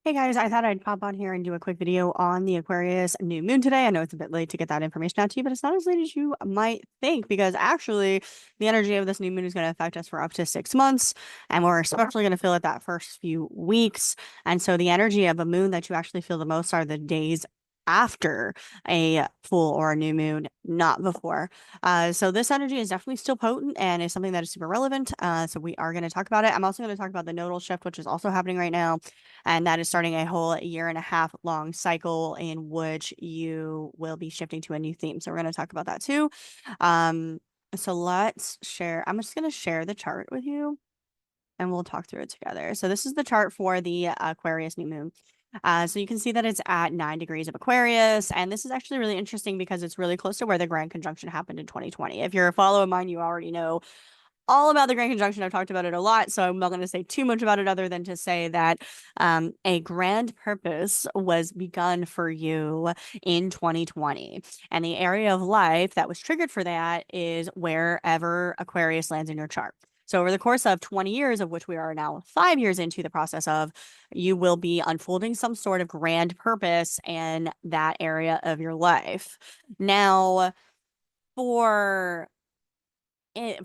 Hey guys, I thought I'd pop on here and do a quick video on the Aquarius new moon today. I know it's a bit late to get that information out to you, but it's not as late as you might think because actually the energy of this new moon is going to affect us for up to 6 months, and we're especially going to feel it that first few weeks. And so the energy of a moon that you actually feel the most are the days after a full or a new moon, not before. So this energy is definitely still potent and is something that is super relevant. So we are going to talk about it. I'm also going to talk about the nodal shift, which is also happening right now. And that is starting a whole year and a half long cycle in which you will be shifting to a new theme. So we're going to talk about that too. Um, so let's share. I'm just going to share the chart with you and we'll talk through it together. So this is the chart for the Aquarius new moon. So you can see that it's at 9 degrees of Aquarius. And this is actually really interesting because it's really close to where the grand conjunction happened in 2020. If you're a follower of mine, you already know all about the Grand Conjunction. I've talked about it a lot, so I'm not going to say too much about it other than to say that a grand purpose was begun for you in 2020. And the area of life that was triggered for that is wherever Aquarius lands in your chart. So over the course of 20 years, of which we are now 5 years into the process of, you will be unfolding some sort of grand purpose in that area of your life. Now, for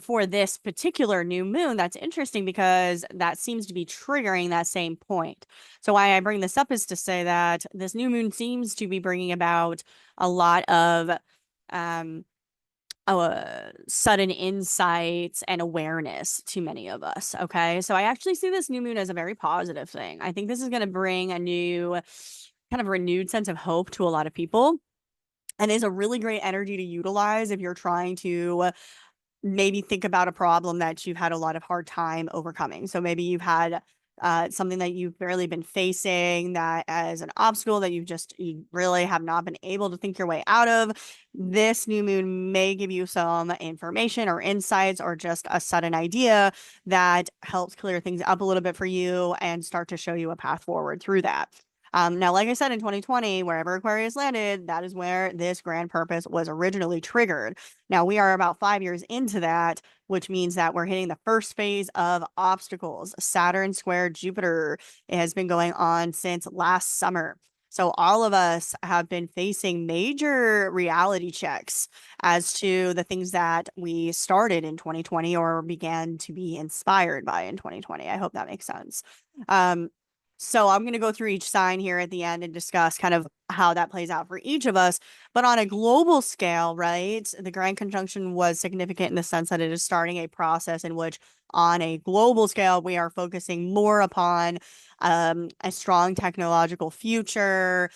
for this particular new moon, that's interesting because that seems to be triggering that same point. So why I bring this up is to say that this new moon seems to be bringing about a lot of um, sudden insights and awareness to many of us. Okay. So I actually see this new moon as a very positive thing. I think this is going to bring a new kind of renewed sense of hope to a lot of people and is a really great energy to utilize if you're trying to maybe think about a problem that you've had a lot of hard time overcoming. So maybe you've had something that you've barely been facing that as an obstacle that you really have not been able to think your way out of. This new moon may give you some information or insights or just a sudden idea that helps clear things up a little bit for you and start to show you a path forward through that. Now, like I said, in 2020, wherever Aquarius landed, that is where this grand purpose was originally triggered. Now, we are about 5 years into that, which means that we're hitting the first phase of obstacles. Saturn square Jupiter. It has been going on since last summer. So all of us have been facing major reality checks as to the things that we started in 2020 or began to be inspired by in 2020. I hope that makes sense. Um, so I'm going to go through each sign here at the end and discuss kind of how that plays out for each of us. But on a global scale, right, the Grand Conjunction was significant in the sense that it is starting a process in which, on a global scale, we are focusing more upon a strong technological future,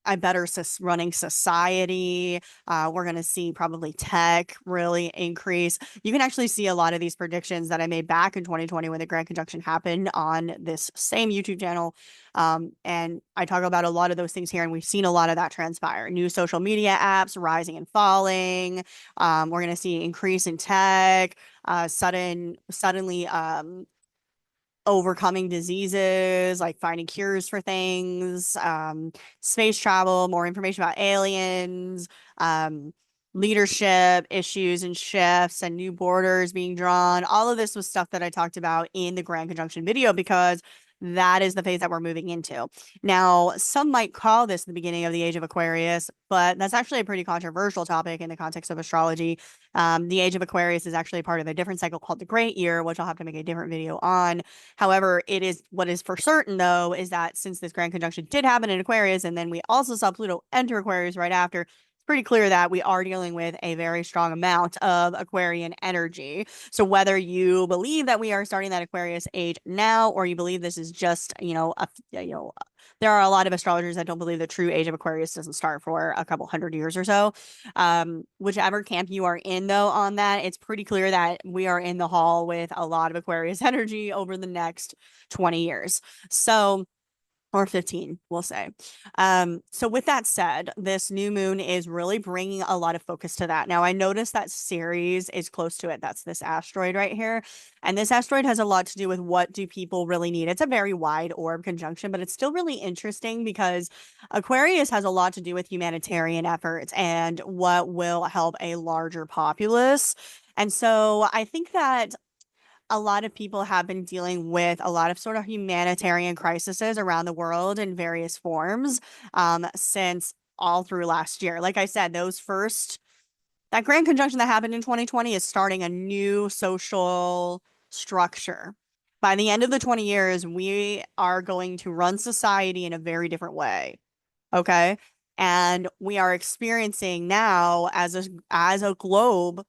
a better running society. We're going to see probably tech really increase. You can actually see a lot of these predictions that I made back in 2020 when the Grand Conjunction happened on this same YouTube channel. And I talk about a lot of those things here, and we've seen a lot of that transpire. New social media apps rising and falling. We're going to see increase in tech, suddenly overcoming diseases, like finding cures for things, space travel, more information about aliens, leadership issues and shifts and new borders being drawn. All of this was stuff that I talked about in the Grand Conjunction video because that is the phase that we're moving into. Now, some might call this the beginning of the age of Aquarius, but that's actually a pretty controversial topic in the context of astrology. The age of Aquarius is actually part of a different cycle called the Great Year, which I'll have to make a different video on. However, what is for certain though is that since this Grand Conjunction did happen in Aquarius, and then we also saw Pluto enter Aquarius right after, pretty clear that we are dealing with a very strong amount of Aquarian energy. So whether you believe that we are starting that Aquarius age now, or you believe this is just, there are a lot of astrologers that don't believe the true age of Aquarius doesn't start for a couple hundred years or so. Whichever camp you are in, though, on that, it's pretty clear that we are in the hall with a lot of Aquarius energy over the next 20 years. So, or 15, we'll say. So with that said, this new moon is really bringing a lot of focus to that. Now, I noticed that Ceres is close to it. That's this asteroid right here. And this asteroid has a lot to do with what do people really need. It's a very wide orb conjunction, but it's still really interesting because Aquarius has a lot to do with humanitarian efforts and what will help a larger populace. And so I think that a lot of people have been dealing with a lot of sort of humanitarian crises around the world in various forms since all through last year. Like I said, that grand conjunction that happened in 2020 is starting a new social structure. By the end of the 20 years, we are going to run society in a very different way. Okay. And we are experiencing now as a globe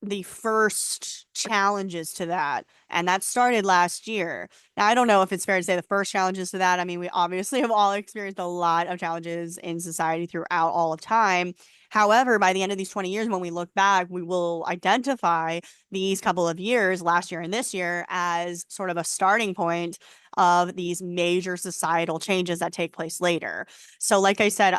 the first challenges to that. And that started last year. Now, I don't know if it's fair to say the first challenges to that. I mean, we obviously have all experienced a lot of challenges in society throughout all of time. However, by the end of these 20 years, when we look back, we will identify these couple of years, last year and this year, as sort of a starting point of these major societal changes that take place later. So like I said,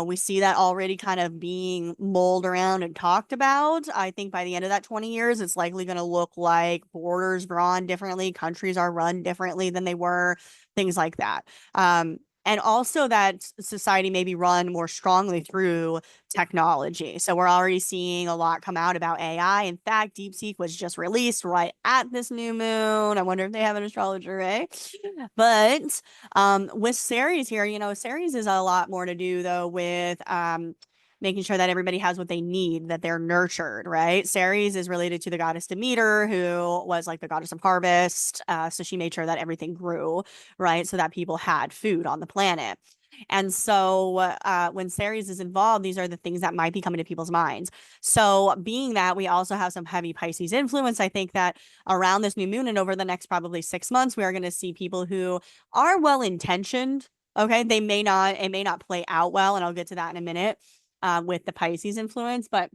we see that already kind of being mulled around and talked about. I think by the end of that 20 years, it's likely going to look like borders drawn differently, countries are run differently than they were, things like that. And also that society may be run more strongly through technology. So we're already seeing a lot come out about AI. In fact, DeepSeek was just released right at this new moon. I wonder if they have an astrologer, eh? But with Ceres here, Ceres is a lot more to do though with making sure that everybody has what they need, that they're nurtured, right? Ceres is related to the goddess Demeter, who was like the goddess of harvest. So she made sure that everything grew, right? So that people had food on the planet. And so when Ceres is involved, these are the things that might be coming to people's minds. So being that we also have some heavy Pisces influence, I think that around this new moon and over the next probably 6 months, we are going to see people who are well-intentioned. Okay. It may not play out well. And I'll get to that in a minute with the Pisces influence, but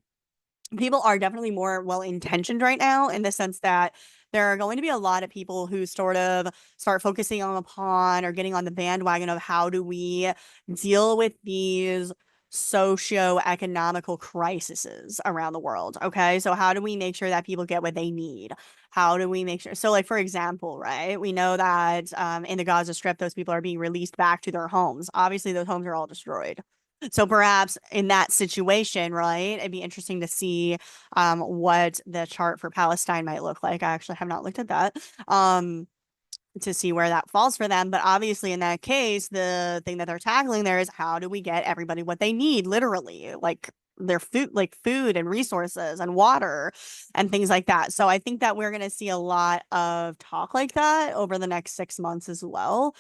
people are definitely more well-intentioned right now in the sense that there are going to be a lot of people who sort of start focusing upon or getting on the bandwagon of how do we deal with these socio-economical crises around the world. Okay. So how do we make sure that people get what they need? How do we make sure? So like, for example, right, we know that in the Gaza Strip, those people are being released back to their homes. Obviously, those homes are all destroyed. So perhaps in that situation, right, it'd be interesting to see what the chart for Palestine might look like. I actually have not looked at that to see where that falls for them. But obviously in that case, the thing that they're tackling there is how do we get everybody what they need, literally, like their food and resources and water and things like that. So I think that we're going to see a lot of talk like that over the next 6 months as well.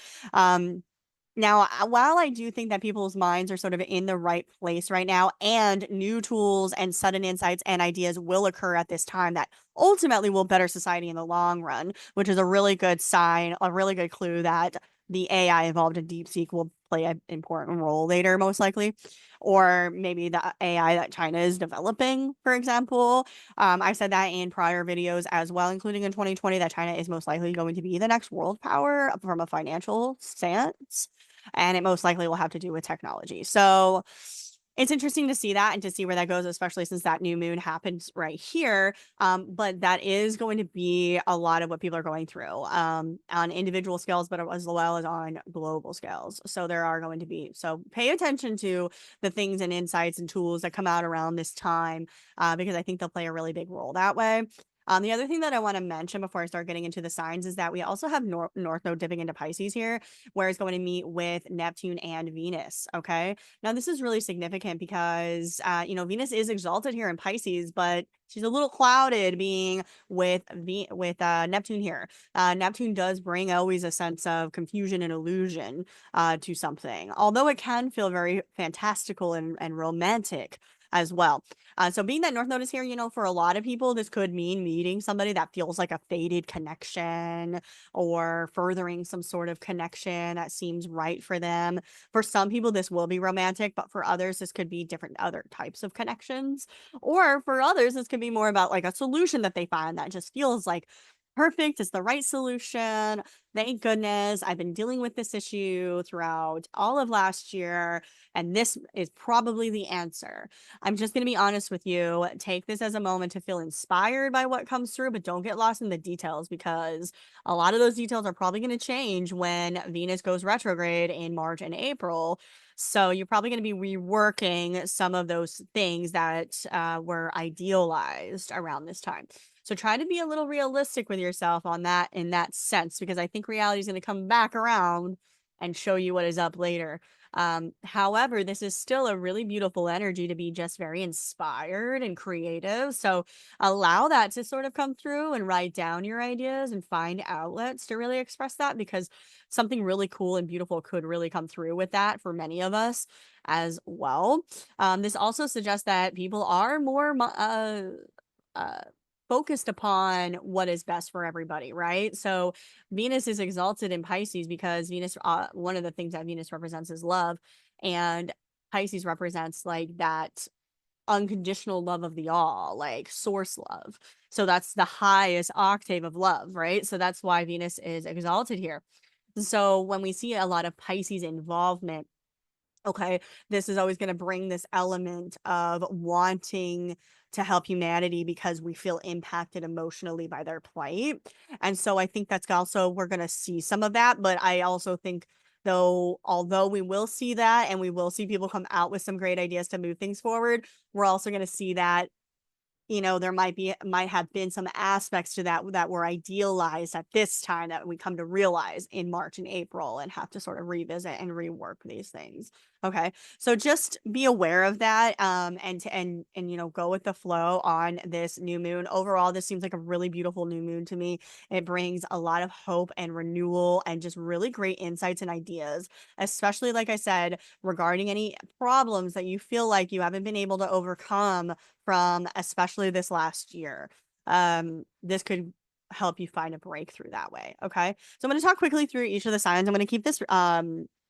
Now, while I do think that people's minds are sort of in the right place right now, and new tools and sudden insights and ideas will occur at this time that ultimately will better society in the long run, which is a really good sign, a really good clue that the AI involved in DeepSeek will play an important role later, most likely. Or maybe the AI that China is developing, for example. I said that in prior videos as well, including in 2020, that China is most likely going to be the next world power from a financial stance. And it most likely will have to do with technology. So it's interesting to see that and to see where that goes, especially since that new moon happens right here. But that is going to be a lot of what people are going through on individual scales, but as well as on global scales. So there are going to be, so pay attention to the things and insights and tools that come out around this time, because I think they'll play a really big role that way. The other thing that I want to mention before I start getting into the signs is that we also have North Node dipping into Pisces here, where it's going to meet with Neptune and Venus. Okay. Now, this is really significant because, Venus is exalted here in Pisces, but she's a little clouded being with Neptune here. Neptune does bring always a sense of confusion and illusion to something, although it can feel very fantastical and romantic as well. So being that North Node is here, for a lot of people, this could mean meeting somebody that feels like a fated connection or furthering some sort of connection that seems right for them. For some people, this will be romantic, but for others, this could be different other types of connections. Or for others, this could be more about like a solution that they find that just feels like perfect. It's the right solution. Thank goodness. I've been dealing with this issue throughout all of last year, and this is probably the answer. I'm just going to be honest with you. Take this as a moment to feel inspired by what comes through, but don't get lost in the details because a lot of those details are probably going to change when Venus goes retrograde in March and April. So you're probably going to be reworking some of those things that were idealized around this time. So try to be a little realistic with yourself on that, in that sense, because I think reality is going to come back around and show you what is up later. However, this is still a really beautiful energy to be just very inspired and creative. So allow that to sort of come through and write down your ideas and find outlets to really express that, because something really cool and beautiful could really come through with that for many of us as well. This also suggests that people are more uh, focused upon what is best for everybody, right? So Venus is exalted in Pisces because Venus, one of the things that Venus represents is love, and Pisces represents like that unconditional love of the all, like source love. So that's the highest octave of love, right? So that's why Venus is exalted here. So when we see a lot of Pisces involvement, okay, this is always going to bring this element of wanting to help humanity because we feel impacted emotionally by their plight. And so I think that's also, we're going to see some of that. But I also think, though, although we will see that and we will see people come out with some great ideas to move things forward, we're also going to see that, you know, there might have been some aspects to that were idealized at this time that we come to realize in March and April and have to sort of revisit and rework these things. Okay. So just be aware of that, and you know, go with the flow on this new moon. Overall, this seems like a really beautiful new moon to me. It brings a lot of hope and renewal and just really great insights and ideas, especially like I said, regarding any problems that you feel like you haven't been able to overcome from especially this last year. This could help you find a breakthrough that way. Okay. So I'm going to talk quickly through each of the signs. I'm going to keep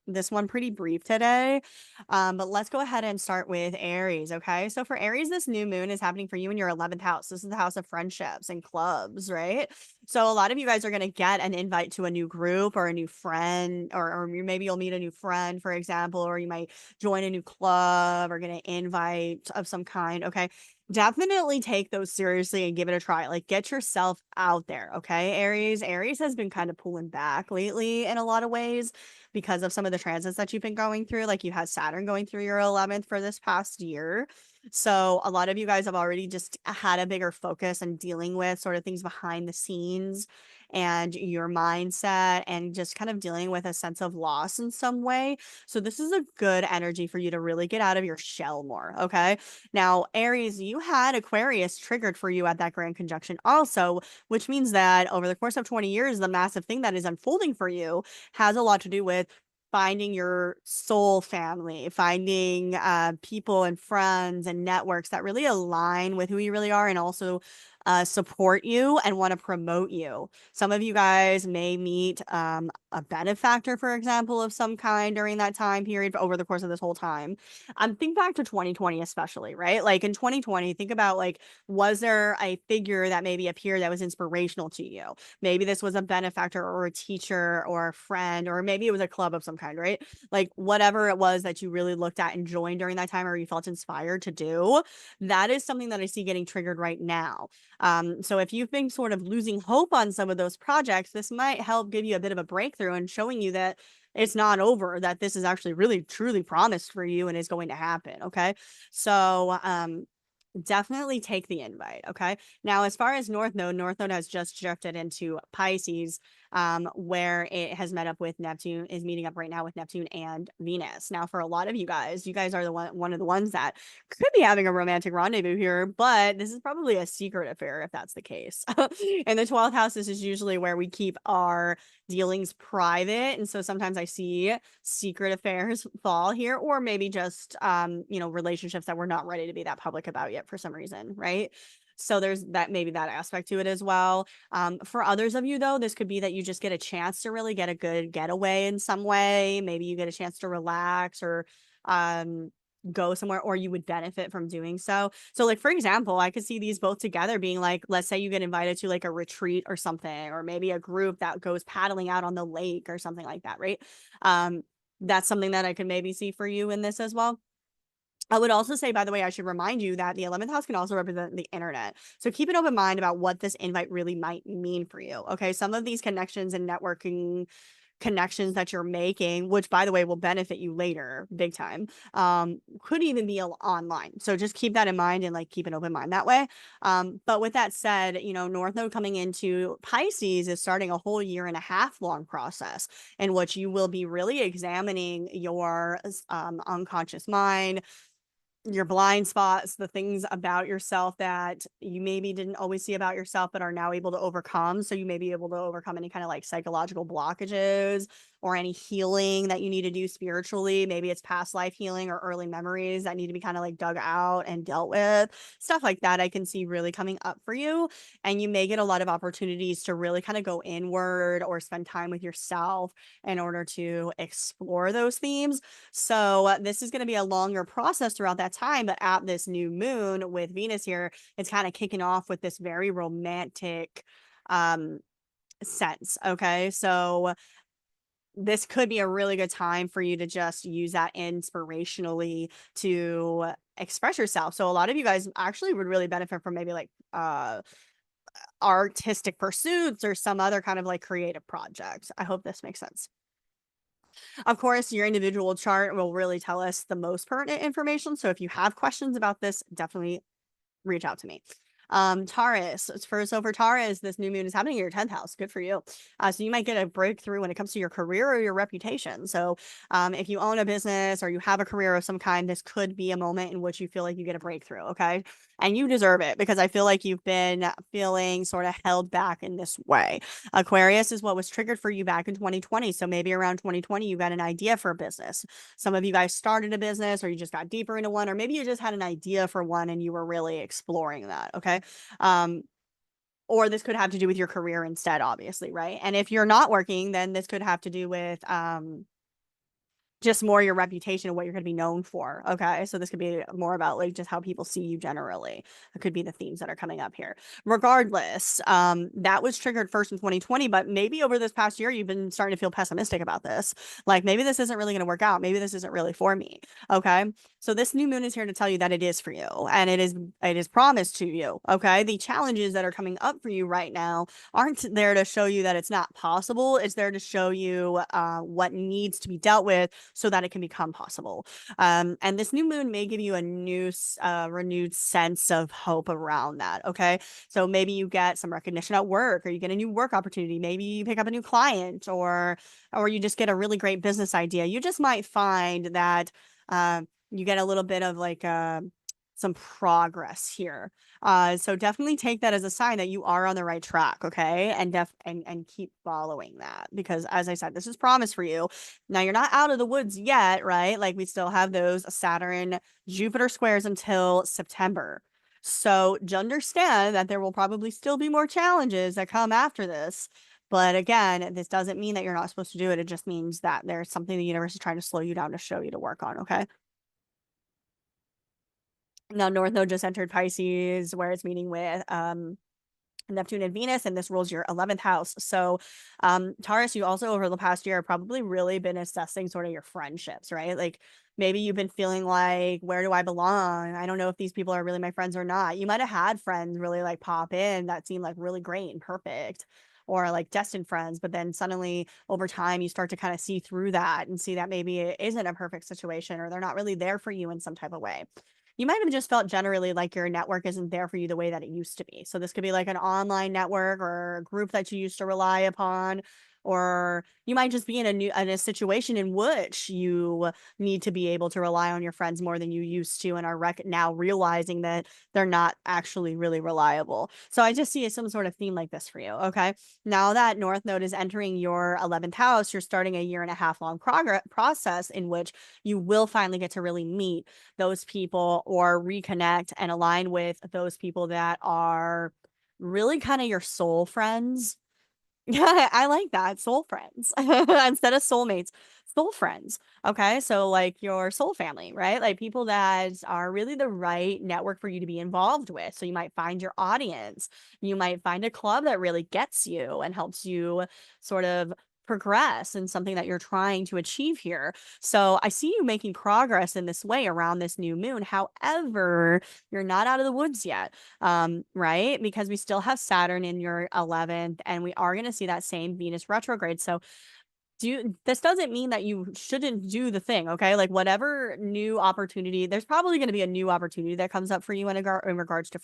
this one pretty brief today. But let's go ahead and start with Aries. Okay. So for Aries, this new moon is happening for you in your 11th house. This is the house of friendships and clubs, right? So a lot of you guys are going to get an invite to a new group or a new friend, or maybe you'll meet a new friend, for example, or you might join a new club or get an invite of some kind. Okay. Definitely take those seriously and give it a try. Like, get yourself out there. Okay. Aries has been kind of pulling back lately in a lot of ways because of some of the transits that you've been going through. Like, you had Saturn going through your 11th for this past year. So a lot of you guys have already just had a bigger focus on dealing with sort of things behind the scenes and your mindset and just kind of dealing with a sense of loss in some way. So this is a good energy for you to really get out of your shell more. Okay. Now, Aries, you had Aquarius triggered for you at that grand conjunction also, which means that over the course of 20 years, the massive thing that is unfolding for you has a lot to do with finding your soul family, finding people and friends and networks that really align with who you really are and also support you and want to promote you. Some of you guys may meet a benefactor, for example, of some kind during that time period over the course of this whole time. Think back to 2020 especially, right? Like in 2020, think about, like, was there a figure that maybe appeared that was inspirational to you? Maybe this was a benefactor or a teacher or a friend, or maybe it was a club of some kind, right? Like, whatever it was that you really looked at and joined during that time or you felt inspired to do, that is something that I see getting triggered right now. So if you've been sort of losing hope on some of those projects, this might help give you a bit of a breakthrough and showing you that it's not over, that this is actually really truly promised for you and is going to happen. Okay. So definitely take the invite. Okay. Now, as far as North Node has just drifted into Pisces, where it has met up with Neptune, is meeting up right now with Neptune and Venus. Now, for a lot of you guys are the one of the ones that could be having a romantic rendezvous here, but this is probably a secret affair if that's the case. In the 12th house, this is usually where we keep our dealings private, and so sometimes I see secret affairs fall here, or maybe just you know, relationships that we're not ready to be that public about yet for some reason, right? So there's that, maybe that aspect to it as well. For others of you, though, this could be that you just get a chance to really get a good getaway in some way. Maybe you get a chance to relax or go somewhere, or you would benefit from doing so. So, like, for example, I could see these both together being like, let's say you get invited to like a retreat or something, or maybe a group that goes paddling out on the lake or something like that, right? That's something that I could maybe see for you in this as well. I would also say, by the way, I should remind you that the 11th house can also represent the internet. So keep an open mind about what this invite really might mean for you. Okay. Some of these connections and networking connections that you're making, which by the way will benefit you later big time, could even be online. So just keep that in mind and like keep an open mind that way. But with that said, you know, North Node coming into Pisces is starting a whole year and a half long process in which you will be really examining your unconscious mind, your blind spots, the things about yourself that you maybe didn't always see about yourself, but are now able to overcome. So you may be able to overcome any kind of like psychological blockages or any healing that you need to do spiritually. Maybe it's past life healing or early memories that need to be kind of like dug out and dealt with. Stuff like that I can see really coming up for you. And you may get a lot of opportunities to really kind of go inward or spend time with yourself in order to explore those themes. So this is going to be a longer process throughout that time, but at this new moon with Venus here, it's kind of kicking off with this very romantic sense. Okay. So this could be a really good time for you to just use that inspirationally to express yourself. So a lot of you guys actually would really benefit from maybe like artistic pursuits or some other kind of like creative projects. I hope this makes sense. Of course, your individual chart will really tell us the most pertinent information. So if you have questions about this, definitely reach out to me. Taurus. So for Taurus, this new moon is happening in your 10th house. Good for you. So you might get a breakthrough when it comes to your career or your reputation. So if you own a business or you have a career of some kind, this could be a moment in which you feel like you get a breakthrough. Okay. And you deserve it because I feel like you've been feeling sort of held back in this way. Aquarius is what was triggered for you back in 2020. So maybe around 2020, you got an idea for a business. Some of you guys started a business or you just got deeper into one, or maybe you just had an idea for one and you were really exploring that. Okay. Or this could have to do with your career instead, obviously, right? And if you're not working, then this could have to do with just more your reputation and what you're going to be known for. Okay. So this could be more about like just how people see you generally. It could be the themes that are coming up here. Regardless, that was triggered first in 2020, but maybe over this past year, you've been starting to feel pessimistic about this. Like maybe this isn't really going to work out. Maybe this isn't really for me. Okay. So this new moon is here to tell you that it is for you and it is promised to you. Okay. The challenges that are coming up for you right now aren't there to show you that it's not possible. It's there to show you what needs to be dealt with so that it can become possible. And this new moon may give you a new, renewed sense of hope around that. Okay. So maybe you get some recognition at work or you get a new work opportunity. Maybe you pick up a new client or you just get a really great business idea. You just might find that you get a little bit of like some progress here. So definitely take that as a sign that you are on the right track, okay? And keep following that because as I said, this is promise for you. Now you're not out of the woods yet, right? Like we still have those Saturn Jupiter squares until September. So just understand that there will probably still be more challenges that come after this. But again, this doesn't mean that you're not supposed to do it. It just means that there's something the universe is trying to slow you down to show you to work on, okay? Now, North Node just entered Pisces, where it's meeting with Neptune and Venus, and this rules your 11th house. So, Taurus, you also over the past year have probably really been assessing sort of your friendships, right? Like maybe you've been feeling like, where do I belong? I don't know if these people are really my friends or not. You might have had friends really like pop in that seemed like really great and perfect. Or like destined friends, but then suddenly over time you start to kind of see through that and see that maybe it isn't a perfect situation or they're not really there for you in some type of way. You might have just felt generally like your network isn't there for you the way that it used to be. So this could be like an online network or a group that you used to rely upon, or you might just be in a situation in which you need to be able to rely on your friends more than you used to and are now realizing that they're not actually really reliable. So I just see some sort of theme like this for you. Okay. Now that North Node is entering your 11th house, you're starting a year and a half long process in which you will finally get to really meet those people or reconnect and align with those people that are really kind of your soul friends. Yeah, I like that. Soul friends instead of soulmates, soul friends. Okay. So, like your soul family, right? Like people that are really the right network for you to be involved with. So, you might find your audience. You might find a club that really gets you and helps you sort of progress in something that you're trying to achieve here. So, I see you making progress in this way around this new moon. However, you're not out of the woods yet, right? Because we still have Saturn in your 11th and we are going to see that same Venus retrograde. So this doesn't mean that you shouldn't do the thing, okay? Like whatever new opportunity, there's probably going to be a new opportunity that comes up for you in regards to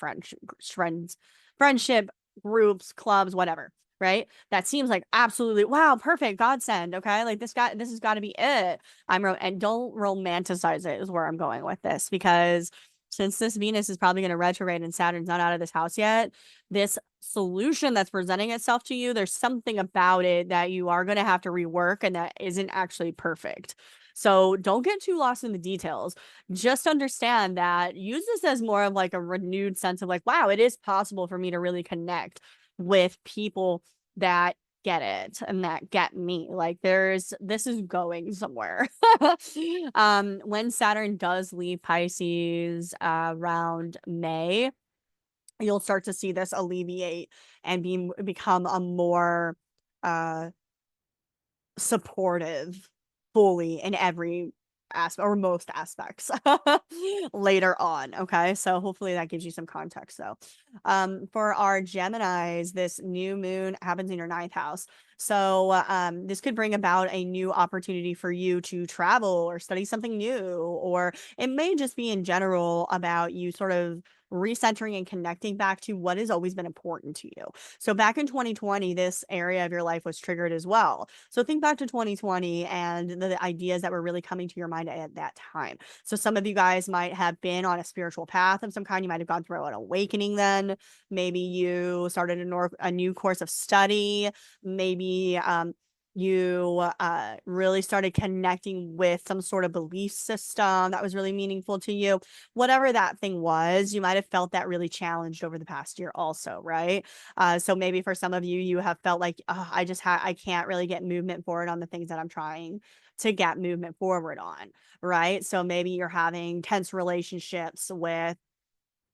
friendship, groups, clubs, whatever, right? That seems like absolutely wow, perfect, godsend, okay? Like this has got to be it. And don't romanticize it is where I'm going with this, because since this Venus is probably going to retrograde and Saturn's not out of this house yet, this solution that's presenting itself to you, there's something about it that you are going to have to rework and that isn't actually perfect. So don't get too lost in the details. Just understand that, use this as more of like a renewed sense of like, wow, it is possible for me to really connect with people that get it and that get me. Like this is going somewhere. When Saturn does leave Pisces around May, you'll start to see this alleviate and become a more supportive fully in every aspect or most aspects later on. Okay, so hopefully that gives you some context though. For our Geminis, this new moon happens in your 9th house, so this could bring about a new opportunity for you to travel or study something new, or it may just be in general about you sort of recentering and connecting back to what has always been important to you. So back in 2020, this area of your life was triggered as well. So think back to 2020 and the ideas that were really coming to your mind at that time. So some of you guys might have been on a spiritual path of some kind. You might have gone through an awakening then. Maybe you started a new course of study. Maybe you really started connecting with some sort of belief system that was really meaningful to you. Whatever that thing was, you might have felt that really challenged over the past year also, right? So maybe for some of you, you have felt like, oh, I can't really get movement forward on the things that I'm trying to get movement forward on, right? So maybe you're having tense relationships with,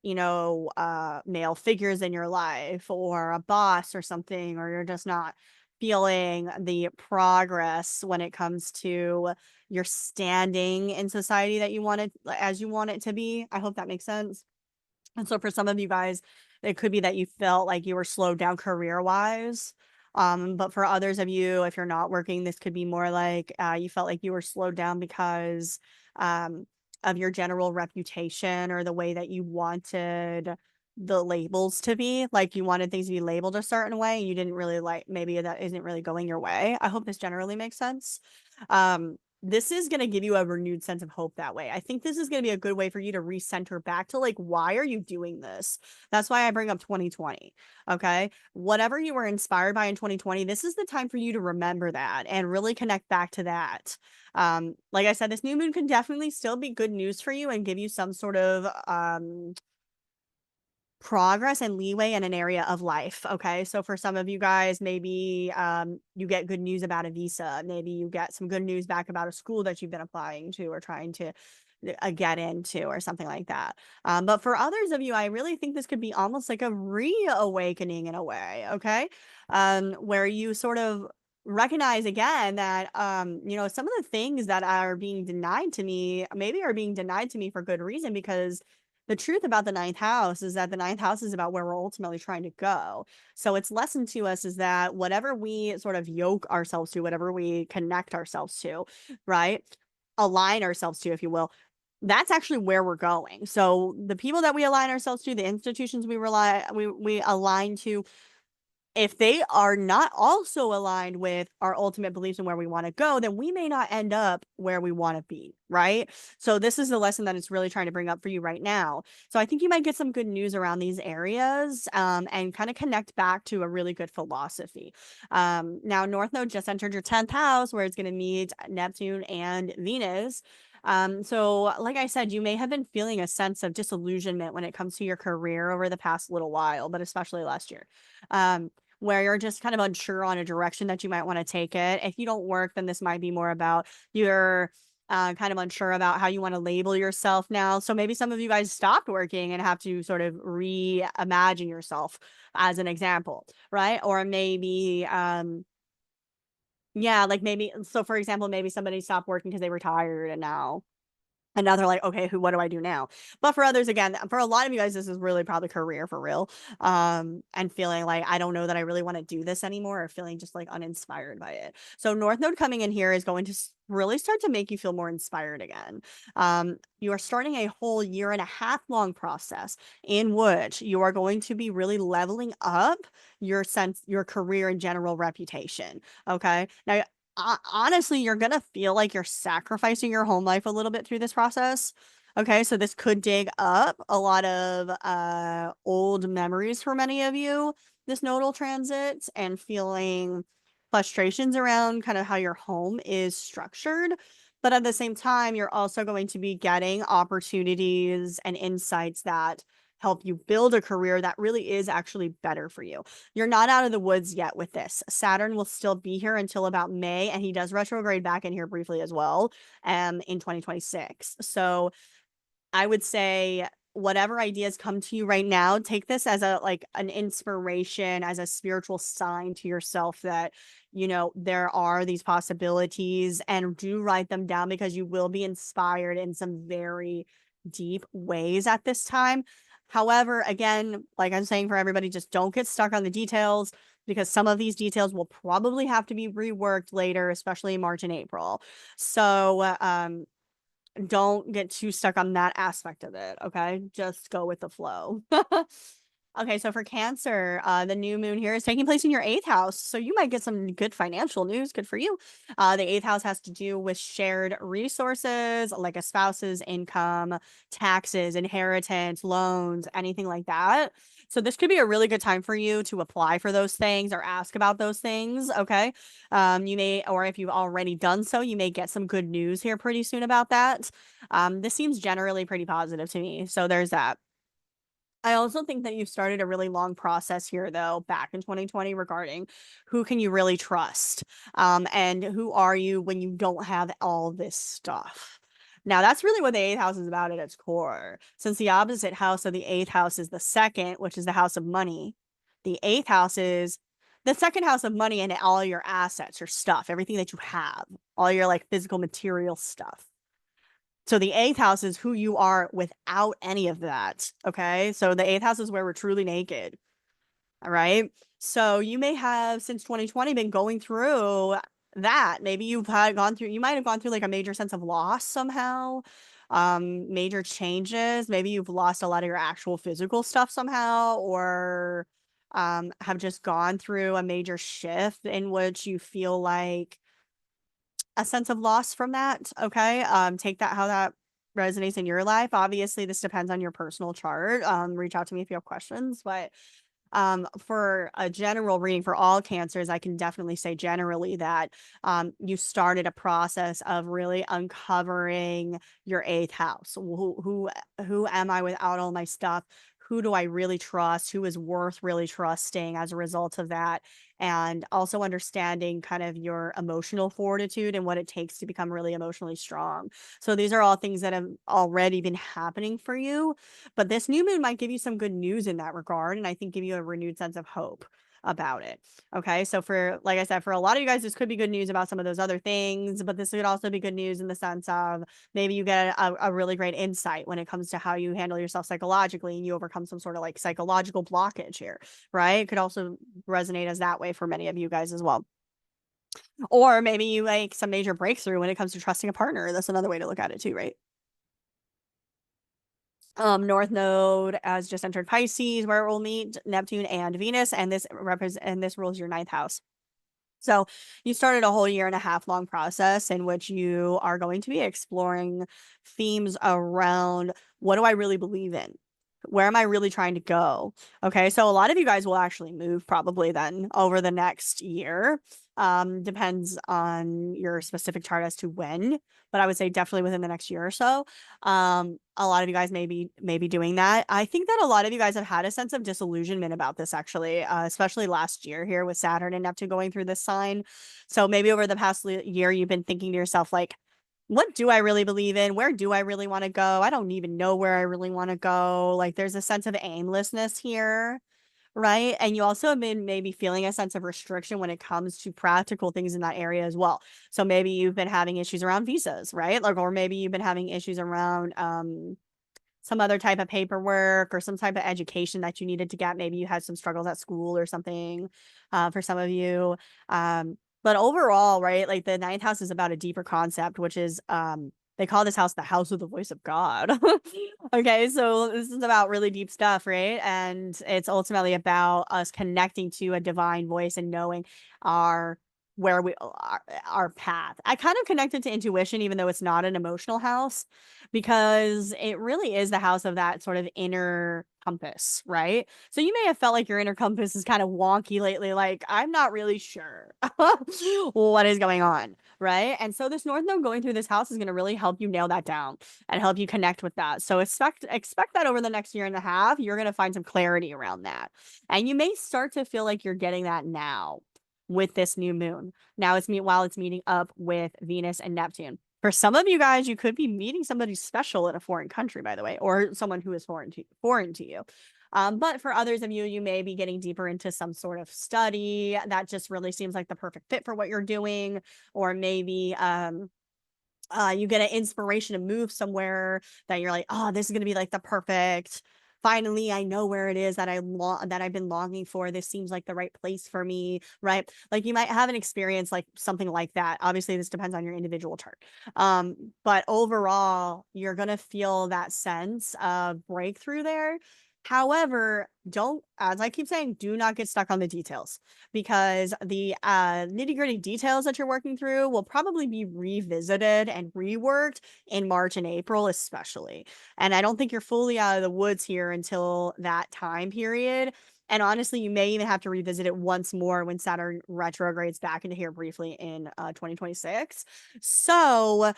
male figures in your life or a boss or something, or you're just not feeling the progress when it comes to your standing in society that you want it as you want it to be. I hope that makes sense. And so for some of you guys, it could be that you felt like you were slowed down career-wise. But for others of you, if you're not working, this could be more like you felt like you were slowed down because of your general reputation or the way that you wanted the labels to be. Like you wanted things to be labeled a certain way, and you didn't really like, maybe that isn't really going your way. I hope this generally makes sense. This is going to give you a renewed sense of hope that way. I think this is going to be a good way for you to recenter back to like, why are you doing this? That's why I bring up 2020. Okay. Whatever you were inspired by in 2020, this is the time for you to remember that and really connect back to that. Like I said, this new moon can definitely still be good news for you and give you some sort of, progress and leeway in an area of life. Okay. So for some of you guys, maybe you get good news about a visa. Maybe you get some good news back about a school that you've been applying to or trying to get into or something like that. But for others of you, I really think this could be almost like a reawakening in a way. Okay. Where you sort of recognize again that some of the things that are being denied to me maybe are being denied to me for good reason, because the truth about the 9th house is that the 9th house is about where we're ultimately trying to go. So its lesson to us is that whatever we sort of yoke ourselves to, whatever we connect ourselves to, right? Align ourselves to, if you will, that's actually where we're going. So the people that we align ourselves to, the institutions we align to, if they are not also aligned with our ultimate beliefs and where we want to go, then we may not end up where we want to be, right? So this is the lesson that it's really trying to bring up for you right now. So I think you might get some good news around these areas and kind of connect back to a really good philosophy. Now, North Node just entered your 10th house, where it's going to meet Neptune and Venus. So like I said, you may have been feeling a sense of disillusionment when it comes to your career over the past little while, but especially last year. Where you're just kind of unsure on a direction that you might want to take it. If you don't work, then this might be more about you're kind of unsure about how you want to label yourself now. So maybe some of you guys stopped working and have to sort of reimagine yourself, as an example, right? Or maybe, yeah, like maybe, so for example, maybe somebody stopped working because they retired and now And now they're like, okay, what do I do now? But for others, again, for a lot of you guys, this is really probably career for real. And feeling like, I don't know that I really want to do this anymore, or feeling just like uninspired by it. So North Node coming in here is going to really start to make you feel more inspired again. You are starting a whole 1.5 year long process in which you are going to be really leveling up your career and general reputation. Okay. Now, honestly, you're gonna feel like you're sacrificing your home life a little bit through this process. Okay, so this could dig up a lot of old memories for many of you, this nodal transit, and feeling frustrations around kind of how your home is structured. But at the same time, you're also going to be getting opportunities and insights that help you build a career that really is actually better for you. You're not out of the woods yet with this. Saturn will still be here until about May, and he does retrograde back in here briefly as well, in 2026. So I would say whatever ideas come to you right now, take this as an inspiration, as a spiritual sign to yourself that, there are these possibilities, and do write them down, because you will be inspired in some very deep ways at this time. However, again, like I'm saying for everybody, just don't get stuck on the details, because some of these details will probably have to be reworked later, especially in March and April. So, don't get too stuck on that aspect of it, okay? Just go with the flow. Okay, so for Cancer, the new moon here is taking place in your 8th house. So you might get some good financial news. Good for you. The 8th house has to do with shared resources, like a spouse's income, taxes, inheritance, loans, anything like that. So this could be a really good time for you to apply for those things or ask about those things, okay? You may, or if you've already done so, you may get some good news here pretty soon about that. This seems generally pretty positive to me. So there's that. I also think that you've started a really long process here, though, back in 2020, regarding who can you really trust, and who are you when you don't have all this stuff. Now, that's really what the 8th house is about at its core. Since the opposite house of the 8th house is the second, which is the house of money, the 8th house is the second house of money and all your assets, your stuff, everything that you have, all your like physical material stuff. So the 8th house is who you are without any of that. Okay. So the 8th house is where we're truly naked. All right. So you may have, since 2020, been going through that. Maybe you might have gone through like a major sense of loss somehow, major changes. Maybe you've lost a lot of your actual physical stuff somehow, or have just gone through a major shift in which you feel like a sense of loss from that. Okay. Take that how that resonates in your life. Obviously, this depends on your personal chart. Reach out to me if you have questions. But for a general reading for all cancers, I can definitely say generally that you started a process of really uncovering your 8th house. Who am I without all my stuff? Who do I really trust? Who is worth really trusting as a result of that? And also understanding kind of your emotional fortitude and what it takes to become really emotionally strong. So these are all things that have already been happening for you, but this new moon might give you some good news in that regard, and I think give you a renewed sense of hope about it. Okay. So for, like I said, for a lot of you guys, this could be good news about some of those other things, but this could also be good news in the sense of maybe you get a really great insight when it comes to how you handle yourself psychologically, and you overcome some sort of like psychological blockage here, right? It could also resonate as that way for many of you guys as well. Or maybe you like some major breakthrough when it comes to trusting a partner. That's another way to look at it too, right? North Node has just entered Pisces, where it will meet Neptune and Venus, and this rules your 9th house. So you started a whole 1.5 year long process in which you are going to be exploring themes around, what do I really believe in? Where am I really trying to go? Okay, so a lot of you guys will actually move probably then over the next year. Depends on your specific chart as to when, but I would say definitely within the next year or so. A lot of you guys may be doing that. I think that a lot of you guys have had a sense of disillusionment about this, actually, especially last year here with Saturn and Neptune going through this sign. So maybe over the past year, you've been thinking to yourself, like, what do I really believe in? Where do I really want to go? I don't even know where I really want to go. Like, there's a sense of aimlessness here, right? And you also have been maybe feeling a sense of restriction when it comes to practical things in that area as well. So maybe you've been having issues around visas, right? Like, or maybe you've been having issues around some other type of paperwork or some type of education that you needed to get. Maybe you had some struggles at school or something, for some of you. But overall, right, like the ninth house is about a deeper concept, which is they call this house the house of the voice of God. Okay, so this is about really deep stuff, right? And it's ultimately about us connecting to a divine voice and knowing our where we our path. I kind of connected to intuition, even though it's not an emotional house, because it really is the house of that sort of inner compass, right? So you may have felt like your inner compass is kind of wonky lately, like I'm not really sure what is going on, right? And so this north node going through this house is going to really help you nail that down and help you connect with that. So expect that over the next year and a half, you're going to find some clarity around that. And you may start to feel like you're getting that now with this new moon. Now while it's meeting up with Venus and Neptune. For some of you guys, you could be meeting somebody special in a foreign country, by the way, or someone who is foreign to you. But for others of you, you may be getting deeper into some sort of study that just really seems like the perfect fit for what you're doing, or maybe you get an inspiration to move somewhere that you're like, oh, this is gonna be like the perfect. Finally, I know where it is that that I've been longing for. This seems like the right place for me, right? Like you might have an experience like something like that. Obviously, this depends on your individual chart. But overall, you're gonna feel that sense of breakthrough there. However, don't, as I keep saying, do not get stuck on the details, because the nitty-gritty details that you're working through will probably be revisited and reworked in March and April, especially. And I don't think you're fully out of the woods here until that time period. And honestly, you may even have to revisit it once more when Saturn retrogrades back into here briefly in 2026. So,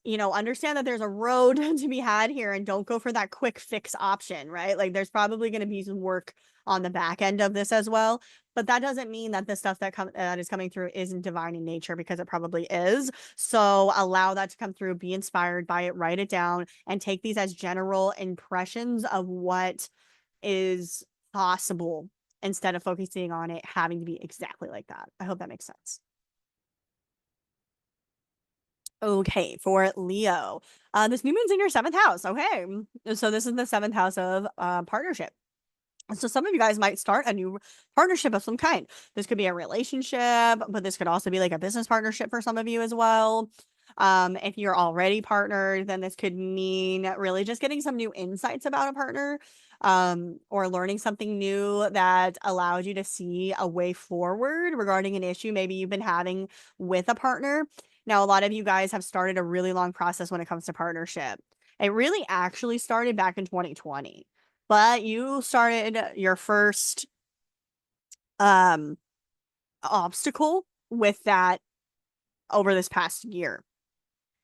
understand that there's a road to be had here, and don't go for that quick fix option, right? Like there's probably going to be some work on the back end of this as well. But that doesn't mean that the stuff that is coming through isn't divine in nature, because it probably is. So allow that to come through, be inspired by it, write it down, and take these as general impressions of what is possible instead of focusing on it having to be exactly like that. I hope that makes sense. Okay, for Leo, this new moon's in your seventh house. Okay, so this is the seventh house of partnership. So some of you guys might start a new partnership of some kind. This could be a relationship, but this could also be like a business partnership for some of you as well. If you're already partnered, then this could mean really just getting some new insights about a partner, or learning something new that allows you to see a way forward regarding an issue maybe you've been having with a partner. Now, a lot of you guys have started a really long process when it comes to partnership. It really actually started back in 2020, but you started your first obstacle with that over this past year,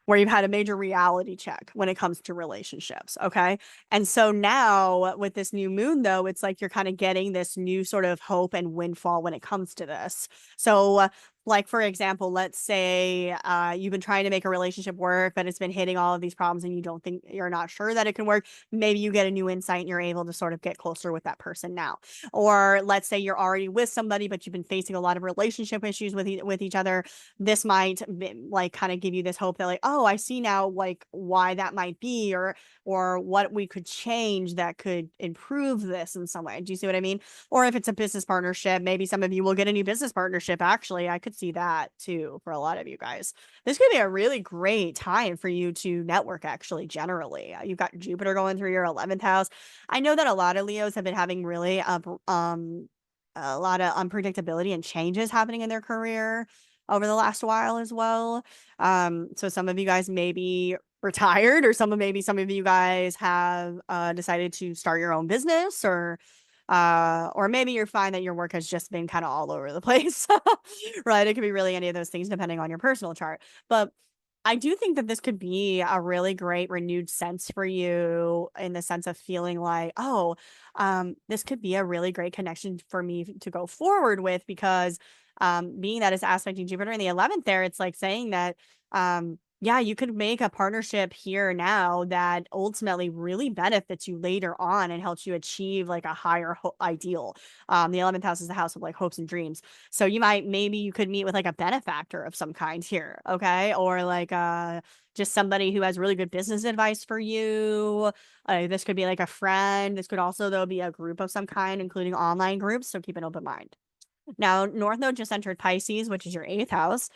where you've had a major reality check when it comes to relationships. Okay. And so now with this new moon, though, it's like you're kind of getting this new sort of hope and windfall when it comes to this. So, like, for example, let's say you've been trying to make a relationship work, but it's been hitting all of these problems and you're not sure that it can work. Maybe you get a new insight and you're able to sort of get closer with that person now. Or let's say you're already with somebody, but you've been facing a lot of relationship issues with each other. This might like kind of give you this hope that like, oh, I see now like why that might be, or what we could change that could improve this in some way. Do you see what I mean? Or if it's a business partnership, maybe some of you will get a new business partnership. Actually, I could see that too for a lot of you guys. This could be a really great time for you to network, actually, generally. You've got Jupiter going through your 11th house. I know that a lot of Leos have been having really a lot of unpredictability and changes happening in their career over the last while as well. So some of you guys may be retired, or maybe some of you guys have decided to start your own business, or maybe you're fine that your work has just been kind of all over the place. Right? It could be really any of those things depending on your personal chart. But I do think that this could be a really great renewed sense for you, in the sense of feeling like, oh, this could be a really great connection for me to go forward with, because being that it's aspecting Jupiter in the 11th there, it's like saying that Yeah, you could make a partnership here now that ultimately really benefits you later on and helps you achieve like a higher ideal. The 11th house is the house of like hopes and dreams. So maybe you could meet with like a benefactor of some kind here, okay? Or like just somebody who has really good business advice for you. This could be like a friend. This could also though be a group of some kind, including online groups. So keep an open mind. Now, North Node just entered Pisces, which is your 8th house,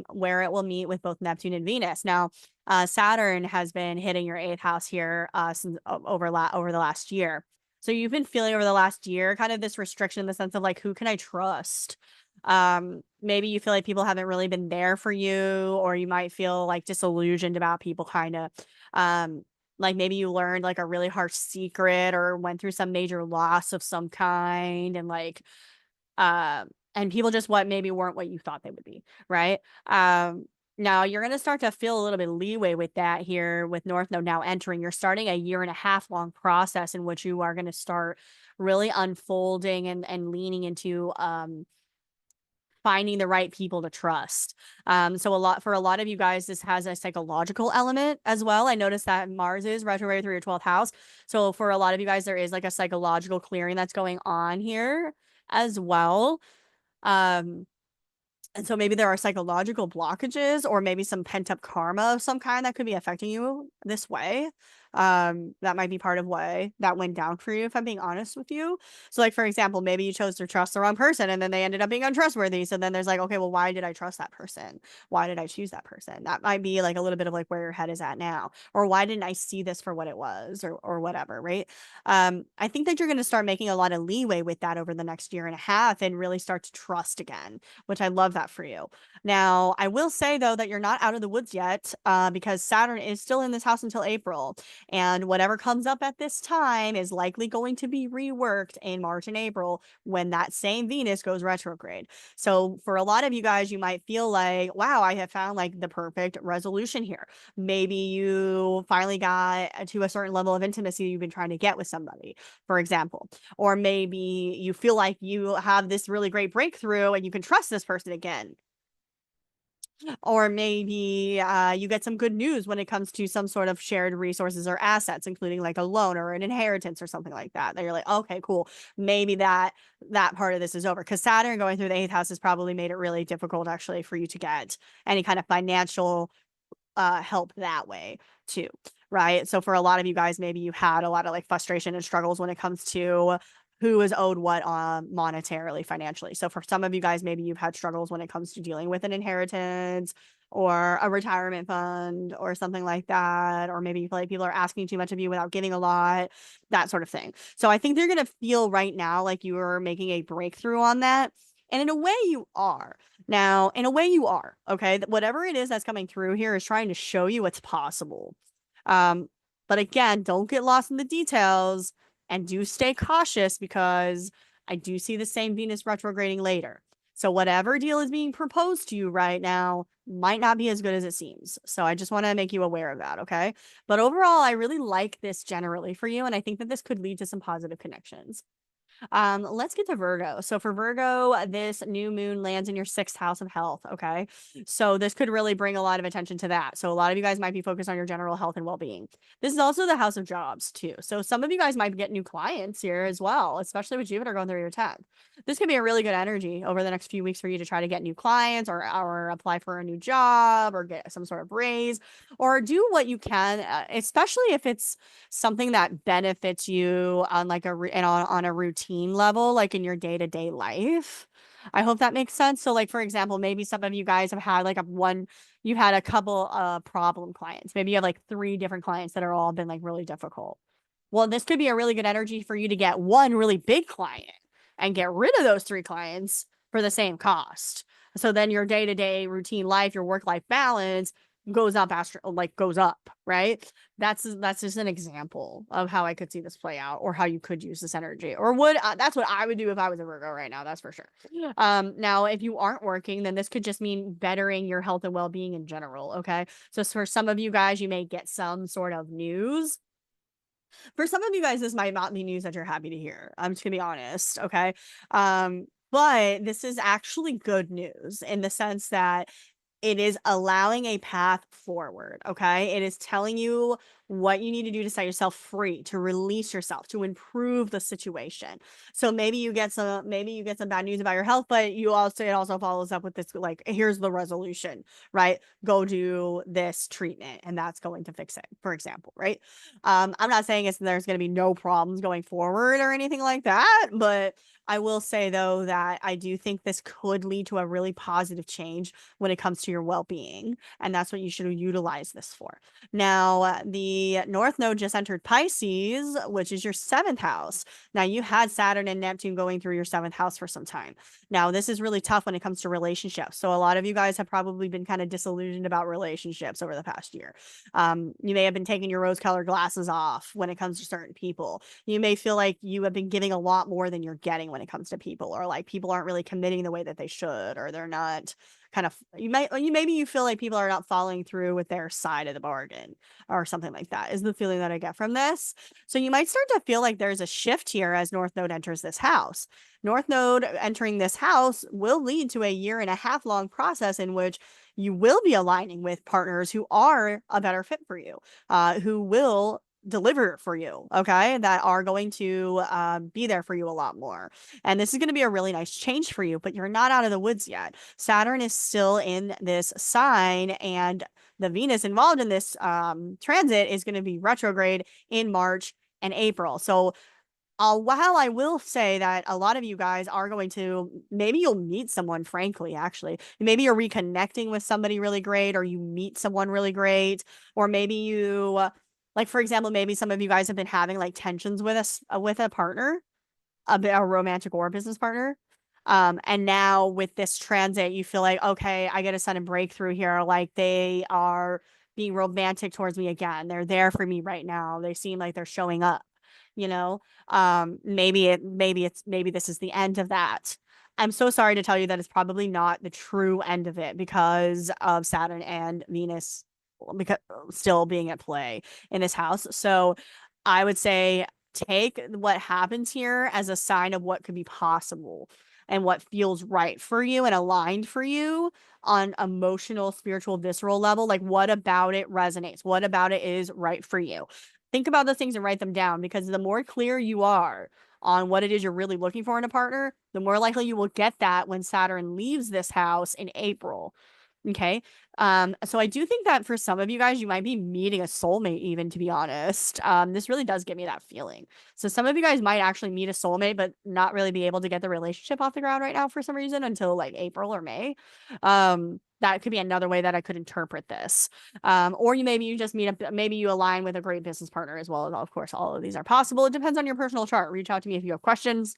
where it will meet with both Neptune and Venus. Now, Saturn has been hitting your 8th house here since over the last year. So you've been feeling over the last year kind of this restriction in the sense of like, who can I trust? Maybe you feel like people haven't really been there for you, or you might feel like disillusioned about people kind of. Like maybe you learned like a really harsh secret or went through some major loss of some kind, and like and people just maybe weren't what you thought they would be, right? Now you're going to start to feel a little bit of leeway with that here with North Node now entering. You're starting a 1.5 year long process in which you are going to start really unfolding and leaning into finding the right people to trust. So for a lot of you guys, this has a psychological element as well. I noticed that Mars is retrograde through your 12th house. So for a lot of you guys, there is like a psychological clearing that's going on here as well. And so maybe there are psychological blockages or maybe some pent-up karma of some kind that could be affecting you this way. That might be part of why that went down for you, if I'm being honest with you. So like, for example, maybe you chose to trust the wrong person and then they ended up being untrustworthy. So then there's like, okay, well, why did I trust that person? Why did I choose that person? That might be like a little bit of like where your head is at now, or why didn't I see this for what it was, or whatever, right? I think that you're going to start making a lot of leeway with that over the next 1.5 years and really start to trust again, which I love that for you. Now, I will say though that you're not out of the woods yet, because Saturn is still in this house until April. And whatever comes up at this time is likely going to be reworked in March and April when that same Venus goes retrograde. So for a lot of you guys, you might feel like, wow, I have found like the perfect resolution here. Maybe you finally got to a certain level of intimacy you've been trying to get with somebody, for example. Or maybe you feel like you have this really great breakthrough and you can trust this person again. Or maybe you get some good news when it comes to some sort of shared resources or assets, including like a loan or an inheritance or something like that. That you're like, okay, cool. Maybe that part of this is over, because Saturn going through the 8th house has probably made it really difficult actually for you to get any kind of financial help that way too, right? So for a lot of you guys, maybe you had a lot of like frustration and struggles when it comes to who is owed what monetarily, financially. So for some of you guys, maybe you've had struggles when it comes to dealing with an inheritance or a retirement fund or something like that. Or maybe you feel like people are asking too much of you without giving a lot, that sort of thing. So I think they're going to feel right now like you are making a breakthrough on that. And in a way you are. Now, in a way you are, okay? Whatever it is that's coming through here is trying to show you what's possible. But again, don't get lost in the details and do stay cautious, because I do see the same Venus retrograding later. So whatever deal is being proposed to you right now might not be as good as it seems. So I just want to make you aware of that, okay? But overall, I really like this generally for you, and I think that this could lead to some positive connections. Let's get to Virgo. So for Virgo, this new moon lands in your 6th house of health. Okay. So this could really bring a lot of attention to that. So a lot of you guys might be focused on your general health and well-being. This is also the house of jobs too. So some of you guys might get new clients here as well, especially with Jupiter going through your 10th. This could be a really good energy over the next few weeks for you to try to get new clients, or apply for a new job, or get some sort of raise, or do what you can, especially if it's something that benefits you on like on a routine level, like in your day-to-day life. I hope that makes sense. So like, for example, maybe some of you guys have had like you've had a couple problem clients. Maybe you have like 3 different clients that are all been like really difficult. Well, this could be a really good energy for you to get one really big client and get rid of those 3 clients for the same cost. So then your day-to-day routine life, your work-life balance goes up, right? That's just an example of how I could see this play out, or how you could use this energy, or that's what I would do if I was a Virgo right now. That's for sure. Now, if you aren't working, then this could just mean bettering your health and well-being in general. Okay. So for some of you guys, you may get some sort of news. For some of you guys, this might not be news that you're happy to hear. I'm just gonna be honest. Okay. But this is actually good news in the sense that it is allowing a path forward. Okay. It is telling you what you need to do to set yourself free, to release yourself, to improve the situation. So maybe you get some bad news about your health, but it also follows up with this, like, here's the resolution, right? Go do this treatment and that's going to fix it, for example, right? I'm not saying there's going to be no problems going forward or anything like that, but I will say though that I do think this could lead to a really positive change when it comes to your well-being, and that's what you should utilize this for. Now, the North Node just entered Pisces, which is your 7th house. Now, you had Saturn and Neptune going through your 7th house for some time. Now, this is really tough when it comes to relationships. So a lot of you guys have probably been kind of disillusioned about relationships over the past year. You may have been taking your rose-colored glasses off when it comes to certain people. You may feel like you have been giving a lot more than you're getting when it comes to people, or like people aren't really committing the way that they should, or they're not kind of, maybe you feel like people are not following through with their side of the bargain or something like that is the feeling that I get from this. So you might start to feel like there's a shift here as North Node enters this house. North Node entering this house will lead to a 1.5 year long process in which you will be aligning with partners who are a better fit for you, who will deliver for you, okay, that are going to be there for you a lot more. And this is going to be a really nice change for you, but you're not out of the woods yet. Saturn is still in this sign, and the Venus involved in this transit is going to be retrograde in March and April. So while I will say that a lot of you guys are going to, maybe you'll meet someone, frankly, actually. Maybe you're reconnecting with somebody really great, or you meet someone really great, or maybe you, like, for example, maybe some of you guys have been having like tensions with a partner, a romantic or a business partner. And now with this transit, you feel like, okay, I get a sudden breakthrough here. Like, they are being romantic towards me again. They're there for me right now. They seem like they're showing up, you know? Maybe this is the end of that. I'm so sorry to tell you that it's probably not the true end of it because of Saturn and Venus because still being at play in this house. So I would say take what happens here as a sign of what could be possible and what feels right for you and aligned for you on emotional, spiritual, visceral level. Like, what about it resonates? What about it is right for you? Think about those things and write them down, because the more clear you are on what it is you're really looking for in a partner, the more likely you will get that when Saturn leaves this house in April. Okay. So I do think that for some of you guys, you might be meeting a soulmate, even, to be honest. This really does give me that feeling. So some of you guys might actually meet a soulmate, but not really be able to get the relationship off the ground right now for some reason until like April or May. That could be another way that I could interpret this. Or maybe you just maybe you align with a great business partner as well. Of course, all of these are possible. It depends on your personal chart. Reach out to me if you have questions.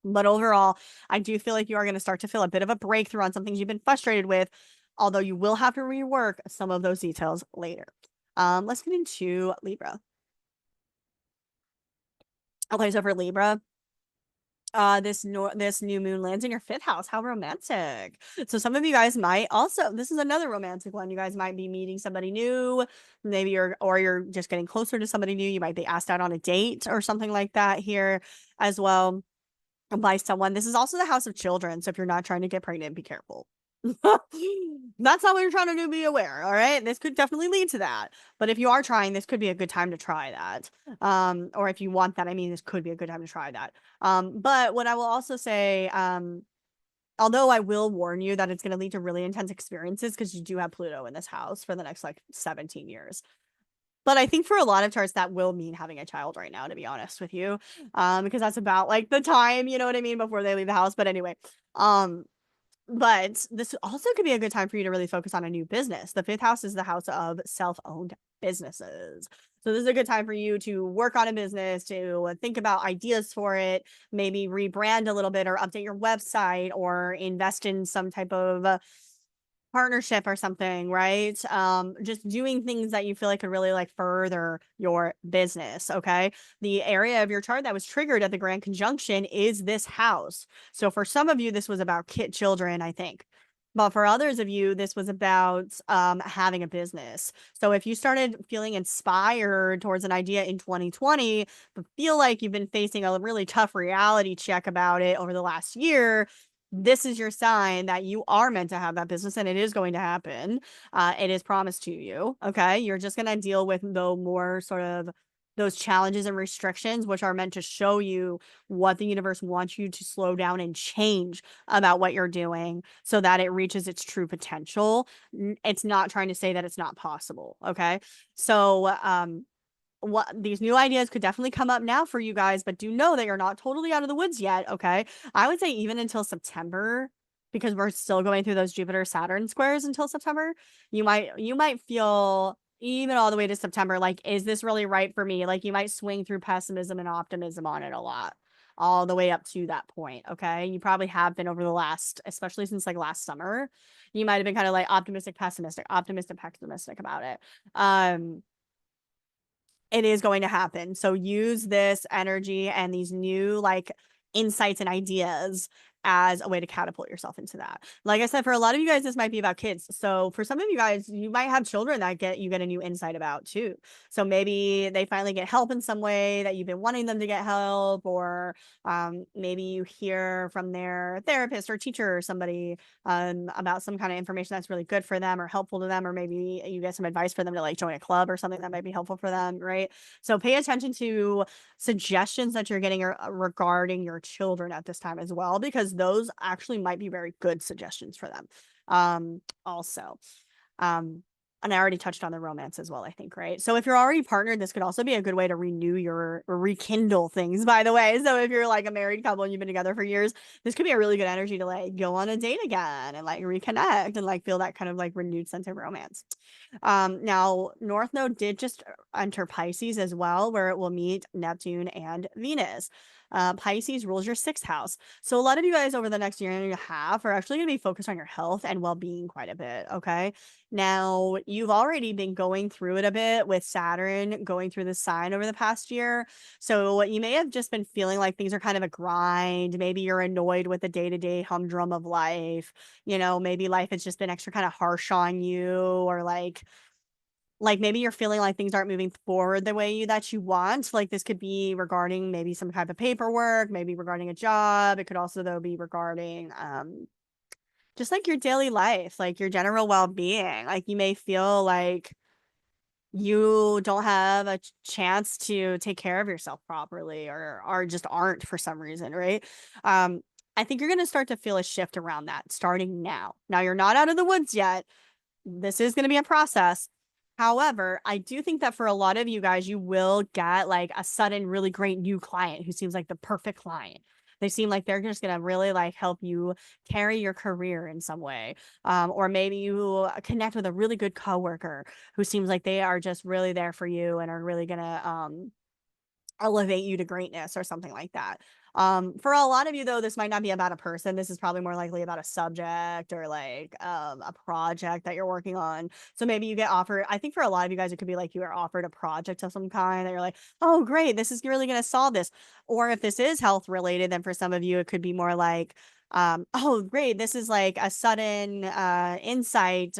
But overall, I do feel like you are going to start to feel a bit of a breakthrough on some things you've been frustrated with, although you will have to rework some of those details later. Let's get into Libra. Okay, so for Libra, this new moon lands in your 5th house. How romantic. So some of you guys might also, this is another romantic one. You guys might be meeting somebody new. Maybe you're just getting closer to somebody new. You might be asked out on a date or something like that here as well by someone. This is also the house of children. So if you're not trying to get pregnant, be careful. That's not what you're trying to do. Be aware. All right. This could definitely lead to that. But if you are trying, this could be a good time to try that. Or if you want that, I mean, this could be a good time to try that. But what I will also say, although I will warn you that it's going to lead to really intense experiences, because you do have Pluto in this house for the next like 17 years. But I think for a lot of charts, that will mean having a child right now, to be honest with you. Because that's about like the time, you know what I mean, before they leave the house. But anyway, but this also could be a good time for you to really focus on a new business. The 5th house is the house of self-owned businesses. So this is a good time for you to work on a business, to think about ideas for it, maybe rebrand a little bit or update your website or invest in some type of partnership or something, right? Just doing things that you feel like could really like further your business. Okay. The area of your chart that was triggered at the grand conjunction is this house. So for some of you, this was about children, I think. But for others of you, this was about having a business. So if you started feeling inspired towards an idea in 2020, but feel like you've been facing a really tough reality check about it over the last year, this is your sign that you are meant to have that business and it is going to happen. It is promised to you. Okay. You're just going to deal with the more sort of those challenges and restrictions, which are meant to show you what the universe wants you to slow down and change about what you're doing so that it reaches its true potential. It's not trying to say that it's not possible. Okay. So, what these new ideas could definitely come up now for you guys, but do know that you're not totally out of the woods yet. Okay. I would say even until September, because we're still going through those Jupiter Saturn squares until September, you might feel even all the way to September, like, is this really right for me? Like, you might swing through pessimism and optimism on it a lot, all the way up to that point. Okay. You probably have been over the last, especially since like last summer, you might have been kind of like optimistic, pessimistic about it. It is going to happen. So use this energy and these new like insights and ideas as a way to catapult yourself into that. Like I said, for a lot of you guys, this might be about kids. So for some of you guys, you might have children that you get a new insight about too. So maybe they finally get help in some way that you've been wanting them to get help, or maybe you hear from their therapist or teacher or somebody about some kind of information that's really good for them or helpful to them, or maybe you get some advice for them to like join a club or something that might be helpful for them, right? So pay attention to suggestions that you're getting regarding your children at this time as well, because those actually might be very good suggestions for them. Also, and I already touched on the romance as well, I think, right? So if you're already partnered, this could also be a good way to renew or rekindle things, by the way. So if you're like a married couple and you've been together for years, this could be a really good energy to like go on a date again and like reconnect and like feel that kind of like renewed sense of romance. Now North Node did just enter Pisces as well, where it will meet Neptune and Venus. Pisces rules your 6th house. So a lot of you guys over the next year and a half are actually going to be focused on your health and well-being quite a bit. Okay. Now you've already been going through it a bit with Saturn going through the sign over the past year. So you may have just been feeling like things are kind of a grind. Maybe you're annoyed with the day-to-day humdrum of life. Maybe life has just been extra kind of harsh on you, or like maybe you're feeling like things aren't moving forward the way that you want. Like this could be regarding maybe some type of paperwork, maybe regarding a job. It could also though be regarding just like your daily life, like your general well-being. Like you may feel like you don't have a chance to take care of yourself properly, or just aren't for some reason, right? I think you're going to start to feel a shift around that starting now. Now you're not out of the woods yet. This is going to be a process. However, I do think that for a lot of you guys, you will get like a sudden really great new client who seems like the perfect client. They seem like they're just going to really like help you carry your career in some way. Or maybe you connect with a really good coworker who seems like they are just really there for you and are really going to elevate you to greatness or something like that. For a lot of you though, this might not be about a person. This is probably more likely about a subject or like a project that you're working on. So maybe you get offered, I think for a lot of you guys, it could be like you are offered a project of some kind that you're like, oh great, this is really going to solve this. Or if this is health related, then for some of you, it could be more like, oh great, this is like a sudden insight.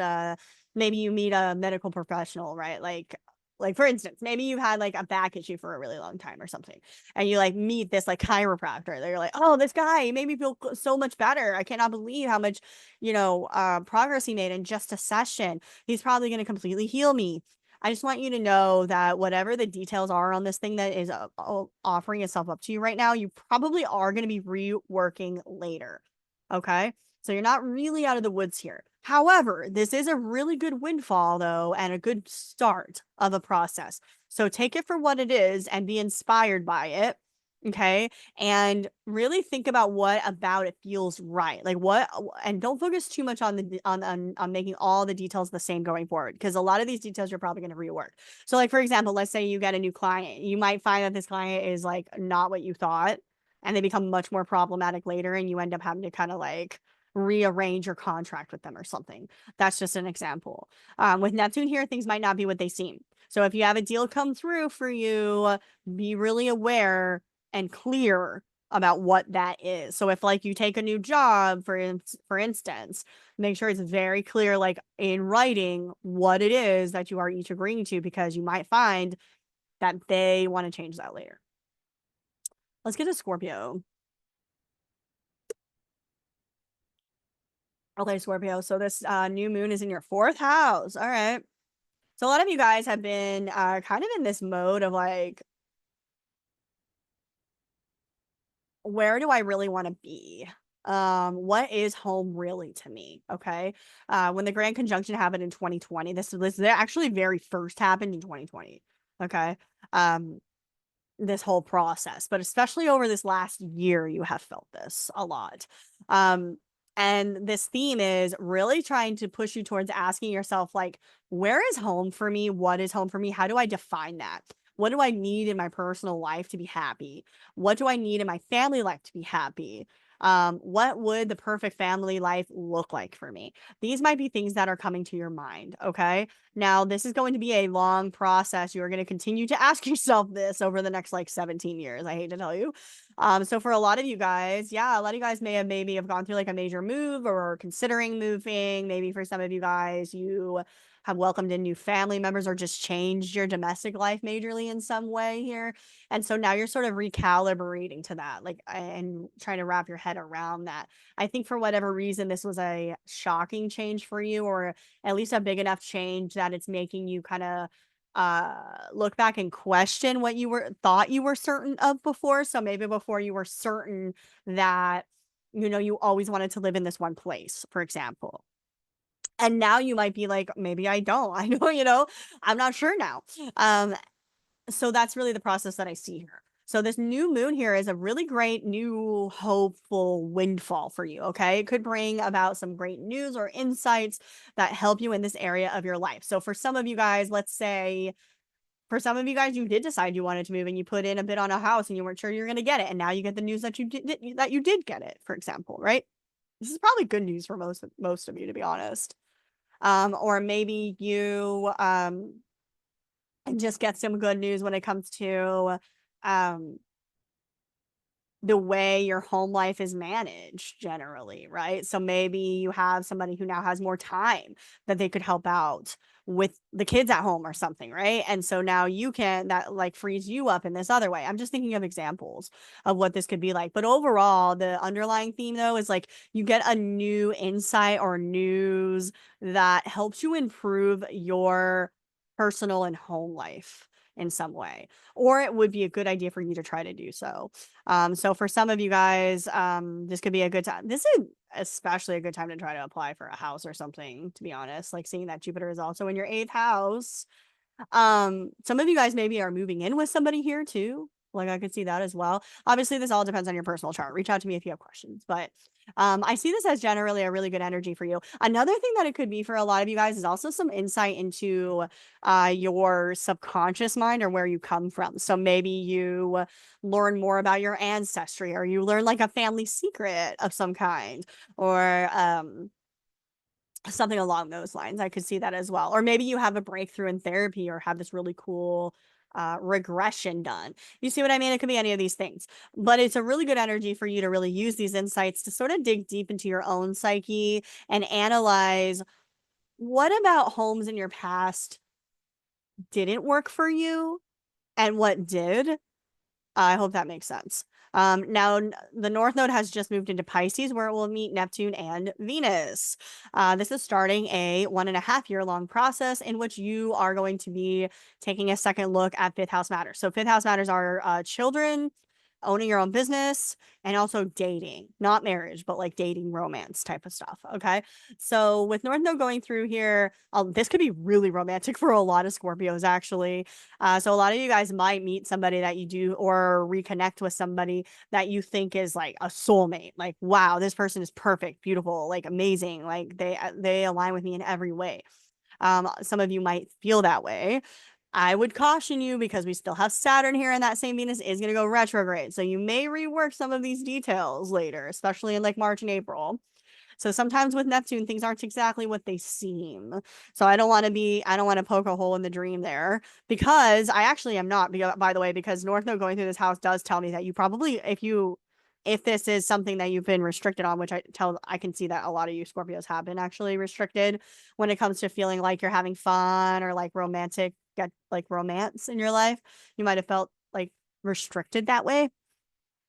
Maybe you meet a medical professional, right? Like for instance, maybe you had like a back issue for a really long time or something, and you like meet this like chiropractor. They're like, oh, this guy made me feel so much better. I cannot believe how much, progress he made in just a session. He's probably going to completely heal me. I just want you to know that whatever the details are on this thing that is offering itself up to you right now, you probably are going to be reworking later. Okay. So you're not really out of the woods here. However, this is a really good windfall though, and a good start of a process. So take it for what it is and be inspired by it. Okay. And really think about what about it feels right. Like and don't focus too much on on making all the details the same going forward, because a lot of these details you're probably going to rework. So like, for example, let's say you get a new client. You might find that this client is like not what you thought, and they become much more problematic later, and you end up having to kind of like rearrange your contract with them or something. That's just an example. With Neptune here, things might not be what they seem. So if you have a deal come through for you, be really aware and clear about what that is. So if like you take a new job, for instance, make sure it's very clear, like in writing, what it is that you are each agreeing to, because you might find that they want to change that later. Let's get to Scorpio. Okay, Scorpio. So this new moon is in your 4th house. All right. So a lot of you guys have been kind of in this mode of like, where do I really want to be? What is home really to me? Okay. When the grand conjunction happened in 2020, this actually very first happened in 2020. Okay. Um, this whole process, but especially over this last year, you have felt this a lot. Um, and this theme is really trying to push you towards asking yourself, like, where is home for me? What is home for me? How do I define that? What do I need in my personal life to be happy? What do I need in my family life to be happy? What would the perfect family life look like for me? These might be things that are coming to your mind. Okay. Now, this is going to be a long process. You are going to continue to ask yourself this over the next like 17 years. I hate to tell you. So for a lot of you guys, yeah, a lot of you guys may have maybe have gone through like a major move or considering moving. Maybe for some of you guys, you have welcomed in new family members or just changed your domestic life majorly in some way here. And so now you're sort of recalibrating to that, like, and trying to wrap your head around that. I think for whatever reason, this was a shocking change for you, or at least a big enough change that it's making you kind of look back and question what you thought you were certain of before. So maybe before you were certain that you always wanted to live in this one place, for example. And now you might be like, maybe I don't. I know, I'm not sure now. So that's really the process that I see here. So this new moon here is a really great new hopeful windfall for you. Okay. It could bring about some great news or insights that help you in this area of your life. So for some of you guys, let's say for some of you guys, you did decide you wanted to move and you put in a bid on a house and you weren't sure you're going to get it. And now you get the news that you did get it, for example, right? This is probably good news for most of you, to be honest. Or maybe you and just get some good news when it comes to um the way your home life is managed generally, right? So maybe you have somebody who now has more time that they could help out with the kids at home or something, right? And so now that like frees you up in this other way. I'm just thinking of examples of what this could be like. But overall, the underlying theme though is like you get a new insight or news that helps you improve your personal and home life in some way, or it would be a good idea for you to try to do so. So for some of you guys, this could be a good time. This is especially a good time to try to apply for a house or something, to be honest, like seeing that Jupiter is also in your 8th house. Some of you guys maybe are moving in with somebody here too. Like I could see that as well. Obviously, this all depends on your personal chart. Reach out to me if you have questions, but I see this as generally a really good energy for you. Another thing that it could be for a lot of you guys is also some insight into your subconscious mind or where you come from. So maybe you learn more about your ancestry, or you learn like a family secret of some kind, or something along those lines. I could see that as well. Or maybe you have a breakthrough in therapy or have this really cool regression done. You see what I mean? It could be any of these things, but it's a really good energy for you to really use these insights to sort of dig deep into your own psyche and analyze what about homes in your past didn't work for you and what did. I hope that makes sense. Now, the North Node has just moved into Pisces, where it will meet Neptune and Venus. This is starting a 1.5 year long process in which you are going to be taking a second look at 5th house matters. So 5th house matters are children, owning your own business, and also dating, not marriage, but like dating, romance type of stuff. Okay. So with North Node going through here, this could be really romantic for a lot of Scorpios, actually. So a lot of you guys might meet somebody that you do, or reconnect with somebody that you think is like a soulmate. Like, wow, this person is perfect, beautiful, like amazing. Like they align with me in every way. Some of you might feel that way. I would caution you because we still have Saturn here, and that same Venus is going to go retrograde. So you may rework some of these details later, especially in like March and April. So sometimes with Neptune, things aren't exactly what they seem. So I don't want to poke a hole in the dream there, because I actually am not, by the way, because North Node going through this house does tell me that you probably, if this is something that you've been restricted on, which I can see that a lot of you Scorpios have been actually restricted when it comes to feeling like you're having fun or like like romance in your life. You might have felt like restricted that way.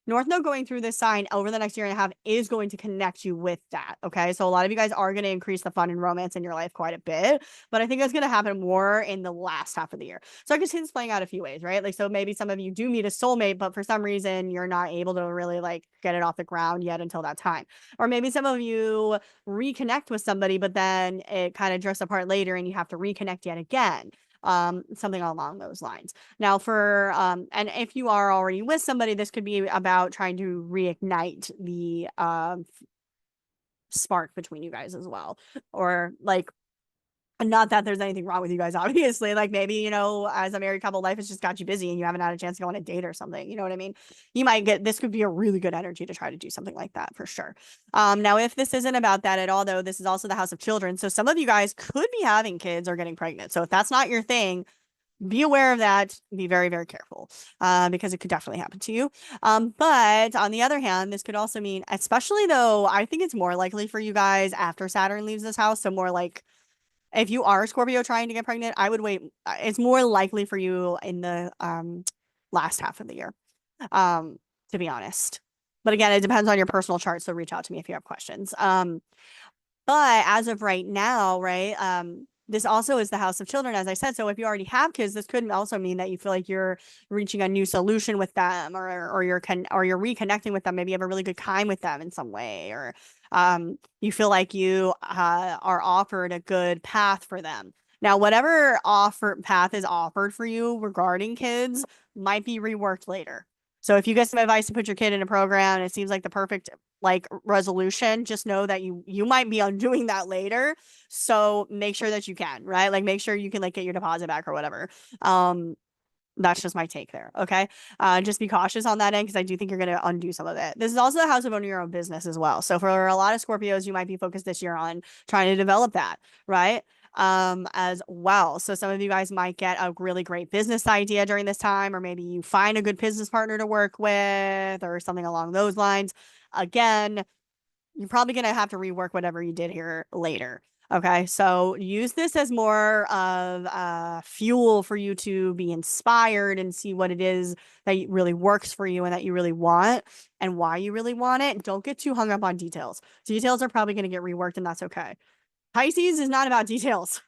North Node going through this sign over the next year and a half is going to connect you with that. Okay. So a lot of you guys are going to increase the fun and romance in your life quite a bit, but I think that's going to happen more in the last half of the year. So I can see this playing out a few ways, right? Like, so maybe some of you do meet a soulmate, but for some reason you're not able to really like get it off the ground yet until that time. Or maybe some of you reconnect with somebody, but then it kind of drifts apart later and you have to reconnect yet again. Something along those lines. Now for and if you are already with somebody, this could be about trying to reignite the spark between you guys as well. Or like, not that there's anything wrong with you guys, obviously. Like maybe, you know, as a married couple, life has just got you busy and you haven't had a chance to go on a date or something. You know what I mean? You might get, this could be a really good energy to try to do something like that for sure. Now, if this isn't about that at all, though, this is also the house of children. So some of you guys could be having kids or getting pregnant. So if that's not your thing, be aware of that. Be very, very careful because it could definitely happen to you. But on the other hand, this could also mean, especially though, I think it's more likely for you guys after Saturn leaves this house. So more like, if you are a Scorpio trying to get pregnant, I would wait. It's more likely for you in the last half of the year, to be honest. But again, it depends on your personal chart. So reach out to me if you have questions. But as of right now, right, this also is the house of children, as I said. So if you already have kids, this could also mean that you feel like you're reaching a new solution with them, or you're reconnecting with them. Maybe you have a really good time with them in some way, or you feel like you are offered a good path for them. Now, whatever path is offered for you regarding kids might be reworked later. So if you get some advice to put your kid in a program and it seems like the perfect like resolution, just know that you might be undoing that later. So make sure that you can, right? Like make sure you can like get your deposit back or whatever. That's just my take there. Okay. Just be cautious on that end because I do think you're going to undo some of it. This is also the house of owning your own business as well. So for a lot of Scorpios, you might be focused this year on trying to develop that, right? As well. So some of you guys might get a really great business idea during this time, or maybe you find a good business partner to work with or something along those lines. Again, you're probably going to have to rework whatever you did here later. Okay, so use this as more of fuel for you to be inspired and see what it is that really works for you and that you really want and why you really want it. Don't get too hung up on details. Details are probably going to get reworked, and that's okay. Pisces is not about details.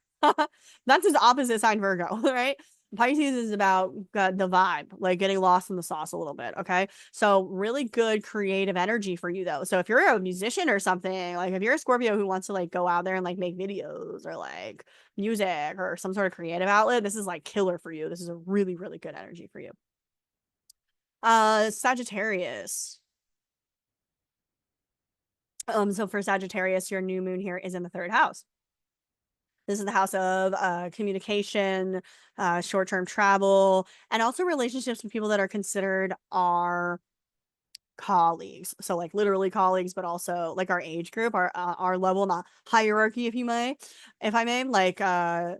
That's his opposite sign, Virgo, right? Pisces is about the vibe, like getting lost in the sauce a little bit. Okay. So really good creative energy for you though. So if you're a musician or something, like if you're a Scorpio who wants to like go out there and like make videos or like music or some sort of creative outlet, this is like killer for you. This is a really, really good energy for you. Sagittarius. So for Sagittarius, your new moon here is in the 3rd house. This is the house of communication, short-term travel, and also relationships with people that are considered our colleagues. So like literally colleagues, but also like our age group, our level, not hierarchy, if I may, like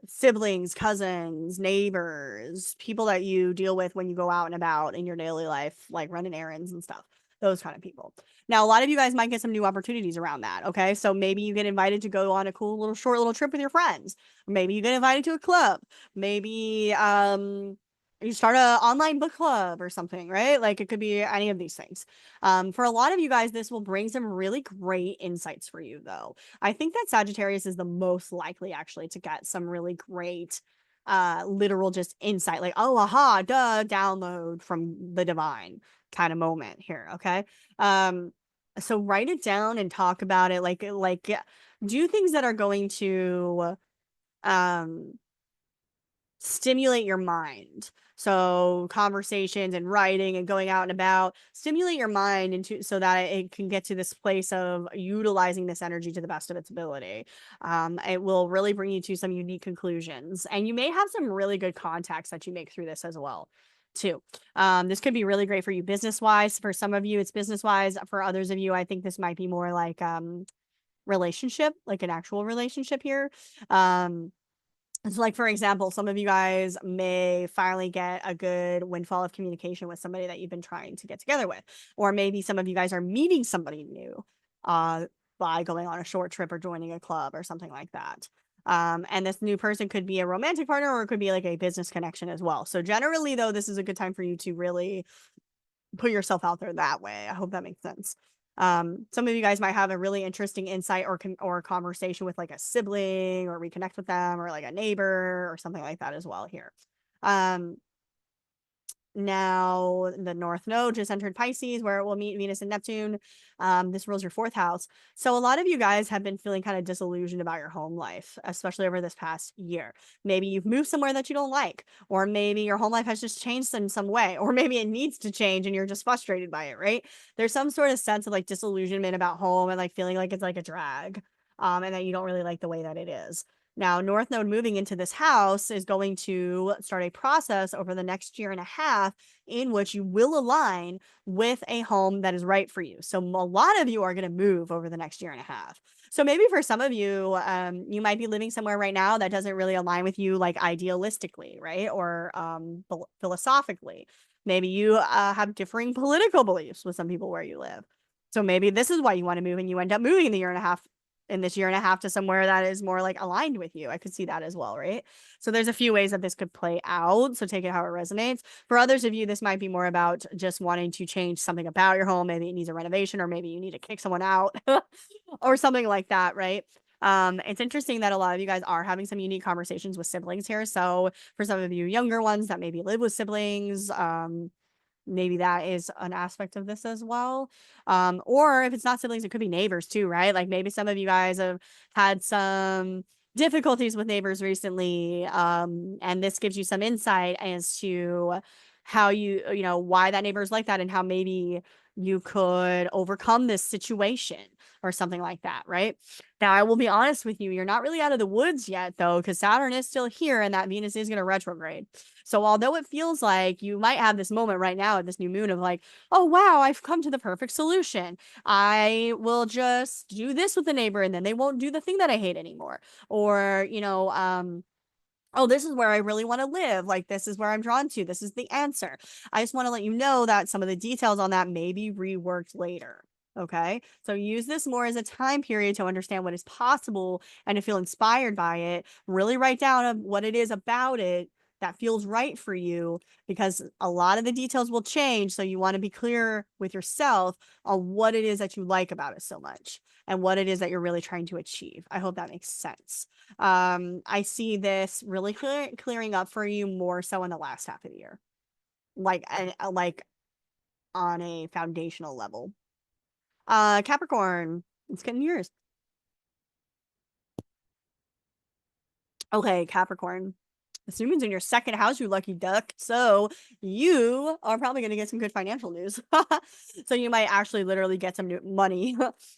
siblings, cousins, neighbors, people that you deal with when you go out and about in your daily life, like running errands and stuff. Those kind of people. Now, a lot of you guys might get some new opportunities around that. Okay. So maybe you get invited to go on a cool short little trip with your friends. Maybe you get invited to a club. Maybe you start a online book club or something, right? Like it could be any of these things. For a lot of you guys, this will bring some really great insights for you, though. I think that Sagittarius is the most likely actually to get some really great literal just insight, like, oh, aha, duh, download from the divine kind of moment here. Okay. So write it down and talk about it, like do things that are going to stimulate your mind. So conversations and writing and going out and about, stimulate your mind into so that it can get to this place of utilizing this energy to the best of its ability. It will really bring you to some unique conclusions, and you may have some really good contacts that you make through this as well too. This could be really great for you business wise. For some of you it's business wise. For others of you, I think this might be more like relationship, like an actual relationship here. So like, for example, some of you guys may finally get a good windfall of communication with somebody that you've been trying to get together with. Or maybe some of you guys are meeting somebody new by going on a short trip or joining a club or something like that. And this new person could be a romantic partner or it could be like a business connection as well. So generally, though, this is a good time for you to really put yourself out there that way. I hope that makes sense. Some of you guys might have a really interesting insight or conversation with like a sibling, or reconnect with them, or like a neighbor or something like that as well here. Now the North Node just entered Pisces, where it will meet Venus and Neptune. This rules your fourth house. So a lot of you guys have been feeling kind of disillusioned about your home life, especially over this past year. Maybe you've moved somewhere that you don't like, or maybe your home life has just changed in some way, or maybe it needs to change and you're just frustrated by it, right? There's some sort of sense of like disillusionment about home, and like feeling like it's like a drag, and that you don't really like the way that it is. Now, North Node moving into this house is going to start a process over the next year and a half in which you will align with a home that is right for you. So a lot of you are going to move over the next year and a half. So maybe for some of you, you might be living somewhere right now that doesn't really align with you, like idealistically, right? Or philosophically. Maybe you have differing political beliefs with some people where you live. So maybe this is why you want to move, and you end up moving in this year and a half to somewhere that is more like aligned with you. I could see that as well, right? So there's a few ways that this could play out. So take it how it resonates. For others of you, this might be more about just wanting to change something about your home. Maybe it needs a renovation, or maybe you need to kick someone out or something like that, right? It's interesting that a lot of you guys are having some unique conversations with siblings here. So for some of you younger ones that maybe live with siblings, maybe that is an aspect of this as well. Or if it's not siblings, it could be neighbors too, right? Like maybe some of you guys have had some difficulties with neighbors recently, and this gives you some insight as to how you know, why that neighbor is like that, and how maybe you could overcome this situation or something like that, right? Now, I will be honest with you, you're not really out of the woods yet, though, because Saturn is still here and that Venus is going to retrograde. So although it feels like you might have this moment right now at this new moon of like, oh, wow, I've come to the perfect solution. I will just do this with the neighbor, and then they won't do the thing that I hate anymore. Or, you know, oh, this is where I really want to live. Like, this is where I'm drawn to. This is the answer. I just want to let you know that some of the details on that may be reworked later. Okay. So use this more as a time period to understand what is possible and to feel inspired by it. Really write down what it is about it that feels right for you, because a lot of the details will change. So you want to be clear with yourself on what it is that you like about it so much, and what it is that you're really trying to achieve. I hope that makes sense. I see this really clearing up for you more so in the last half of the year, like on a foundational level. Capricorn, it's getting yours. Okay, Capricorn. Assuming in your second house, you lucky duck. So you are probably going to get some good financial news. So you might actually literally get some new money.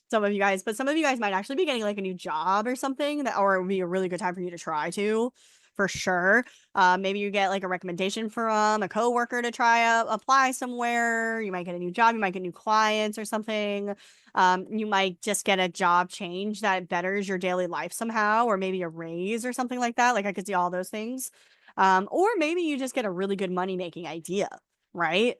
Some of you guys, but some of you guys might actually be getting like a new job or something, that, or it would be a really good time for you to try to, for sure. Maybe you get like a recommendation from a coworker to apply somewhere. You might get a new job. You might get new clients or something. You might just get a job change that betters your daily life somehow, or maybe a raise or something like that. Like, I could see all those things. Or maybe you just get a really good money making idea, right?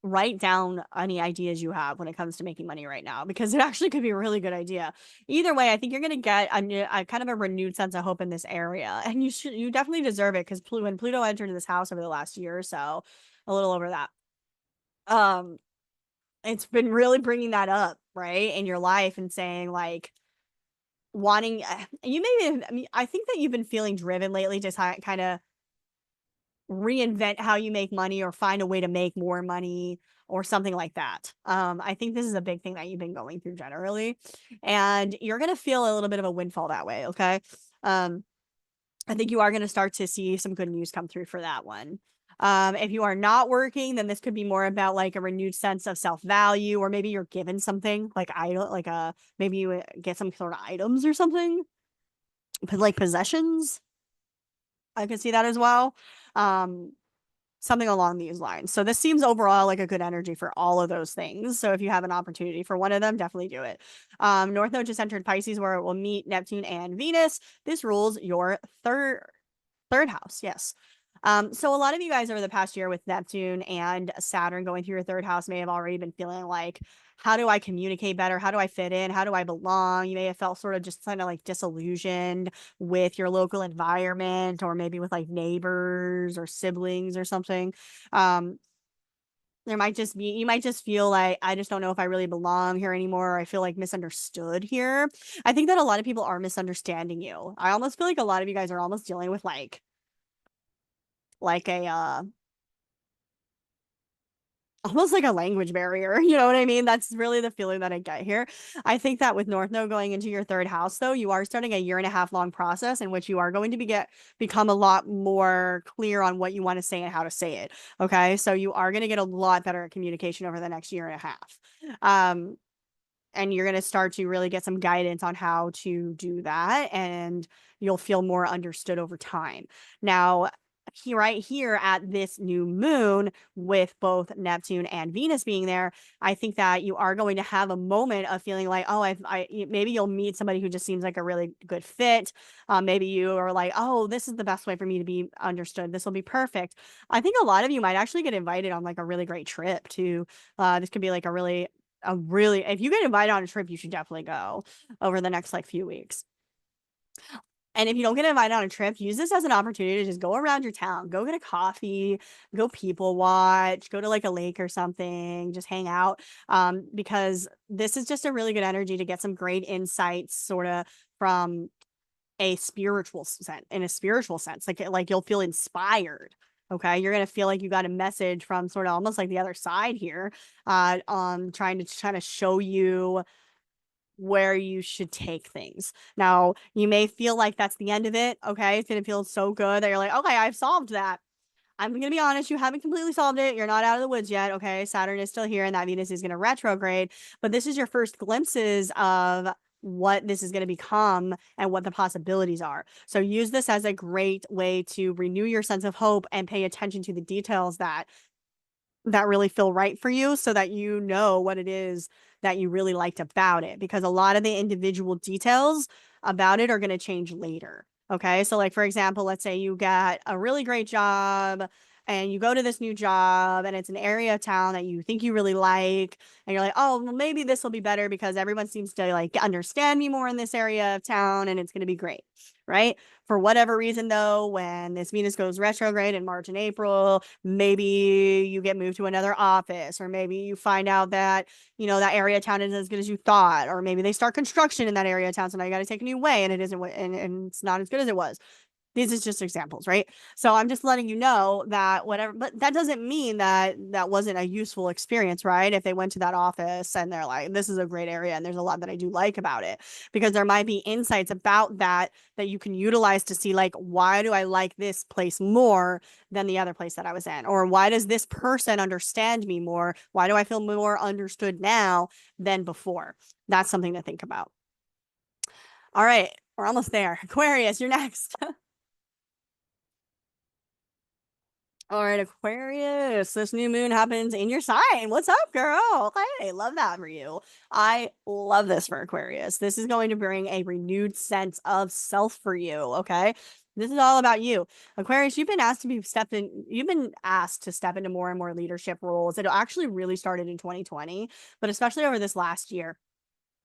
Write down any ideas you have when it comes to making money right now, because it actually could be a really good idea. Either way, I think you're going to get a kind of a renewed sense of hope in this area, and you definitely deserve it, because when Pluto entered this house over the last year or so, a little over that, it's been really bringing that up, right, in your life, and saying like, wanting, you maybe, I mean, I think that you've been feeling driven lately to kind of reinvent how you make money, or find a way to make more money, or something like that. I think this is a big thing that you've been going through generally, and you're going to feel a little bit of a windfall that way. Okay. I think you are going to start to see some good news come through for that one. If you are not working, then this could be more about like a renewed sense of self-value, or maybe you're given something like maybe you get some sort of items or something, like possessions. I could see that as well. Something along these lines. So this seems overall like a good energy for all of those things. So if you have an opportunity for one of them, definitely do it. North Node just entered Pisces, where it will meet Neptune and Venus. This rules your third house. Yes. So a lot of you guys over the past year with Neptune and Saturn going through your third house may have already been feeling like, how do I communicate better? How do I fit in? How do I belong? You may have felt sort of just kind of like disillusioned with your local environment, or maybe with like neighbors or siblings or something. There might just be, you might just feel like, I just don't know if I really belong here anymore. I feel like misunderstood here. I think that a lot of people are misunderstanding you. I almost feel like a lot of you guys are almost dealing with like a, almost like a language barrier. You know what I mean? That's really the feeling that I get here. I think that with North Node going into your third house, though, you are starting a 1.5 year long process in which you are going to become a lot more clear on what you want to say and how to say it. Okay. So you are going to get a lot better at communication over the next 1.5 years. And you're going to start to really get some guidance on how to do that. And you'll feel more understood over time. Now, right here at this new moon with both Neptune and Venus being there, I think that you are going to have a moment of feeling like, oh, maybe you'll meet somebody who just seems like a really good fit. Maybe you are like, oh, this is the best way for me to be understood. This will be perfect. I think a lot of you might actually get invited on like a really great trip to, this could be like if you get invited on a trip, you should definitely go over the next like few weeks. And if you don't get invited on a trip, use this as an opportunity to just go around your town, go get a coffee, go people watch, go to like a lake or something, just hang out. Because this is just a really good energy to get some great insights sort of from a spiritual sense, in a spiritual sense. Like you'll feel inspired. Okay. You're gonna feel like you got a message from sort of almost like the other side here, trying to show you where you should take things. Now, you may feel like that's the end of it. Okay. It's going to feel so good that you're like, okay, I've solved that. I'm going to be honest, you haven't completely solved it. You're not out of the woods yet. Okay. Saturn is still here and that Venus is going to retrograde. But this is your first glimpses of what this is going to become and what the possibilities are. So use this as a great way to renew your sense of hope and pay attention to the details that really feel right for you so that you know what it is that you really liked about it, because a lot of the individual details about it are going to change later. Okay. So, like, for example, let's say you get a really great job and you go to this new job and it's an area of town that you think you really like. And you're like, oh, well, maybe this will be better because everyone seems to like understand me more in this area of town and it's going to be great. Right. For whatever reason, though, when this Venus goes retrograde in March and April, maybe you get moved to another office, or maybe you find out that, that area of town isn't as good as you thought, or maybe they start construction in that area of town. So now you got to take a new way and it isn't, and it's not as good as it was. These is just examples, right? So I'm just letting you know that whatever, but that doesn't mean that that wasn't a useful experience, right? If they went to that office and they're like, this is a great area and there's a lot that I do like about it, because there might be insights about that you can utilize to see, like, why do I like this place more than the other place that I was in? Or why does this person understand me more? Why do I feel more understood now than before? That's something to think about. All right, we're almost there. Aquarius, you're next. All right, Aquarius, this new moon happens in your sign. What's up, girl? Okay, love that for you. I love this for Aquarius. This is going to bring a renewed sense of self for you, okay? This is all about you. Aquarius, you've been asked to step into more and more leadership roles. It actually really started in 2020, but especially over this last year.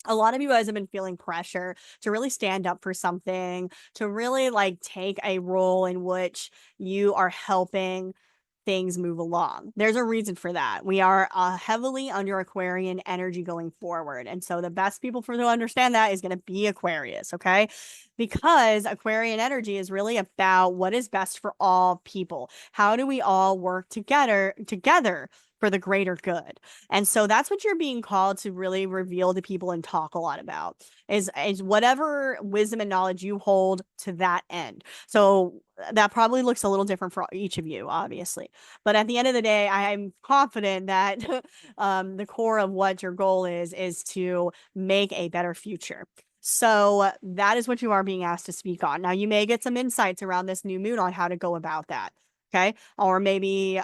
A lot of you guys have been feeling pressure to really stand up for something, to really like take a role in which you are helping things move along. There's a reason for that. We are heavily under Aquarian energy going forward. And so the best people to understand that is going to be Aquarius, okay? Because Aquarian energy is really about what is best for all people. How do we all work together for the greater good? And so that's what you're being called to really reveal to people and talk a lot about, is whatever wisdom and knowledge you hold to that end. So that probably looks a little different for each of you, obviously. But at the end of the day, I'm confident that the core of what your goal is to make a better future. So that is what you are being asked to speak on. Now, you may get some insights around this new moon on how to go about that. Okay. Or maybe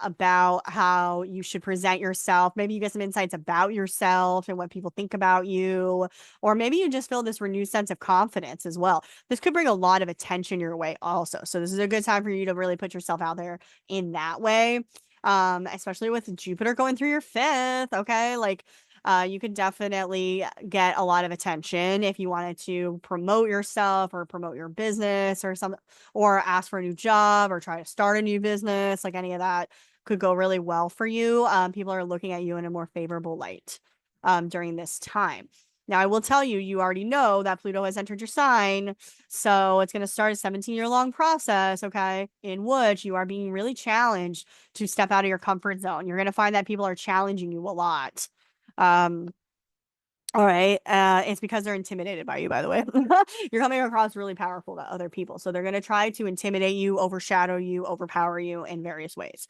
about how you should present yourself. Maybe you get some insights about yourself and what people think about you. Or maybe you just feel this renewed sense of confidence as well. This could bring a lot of attention your way also. So this is a good time for you to really put yourself out there in that way. Especially with Jupiter going through your fifth. Okay. Like, you could definitely get a lot of attention if you wanted to promote yourself or promote your business or something, or ask for a new job or try to start a new business, like any of that. could go really well for you. People are looking at you in a more favorable light during this time. Now, I will tell you, you already know that Pluto has entered your sign. So it's going to start a 17-year-long process, okay, in which you are being really challenged to step out of your comfort zone. You're going to find that people are challenging you a lot. All right. It's because they're intimidated by you, by the way. You're coming across really powerful to other people. So they're going to try to intimidate you, overshadow you, overpower you in various ways.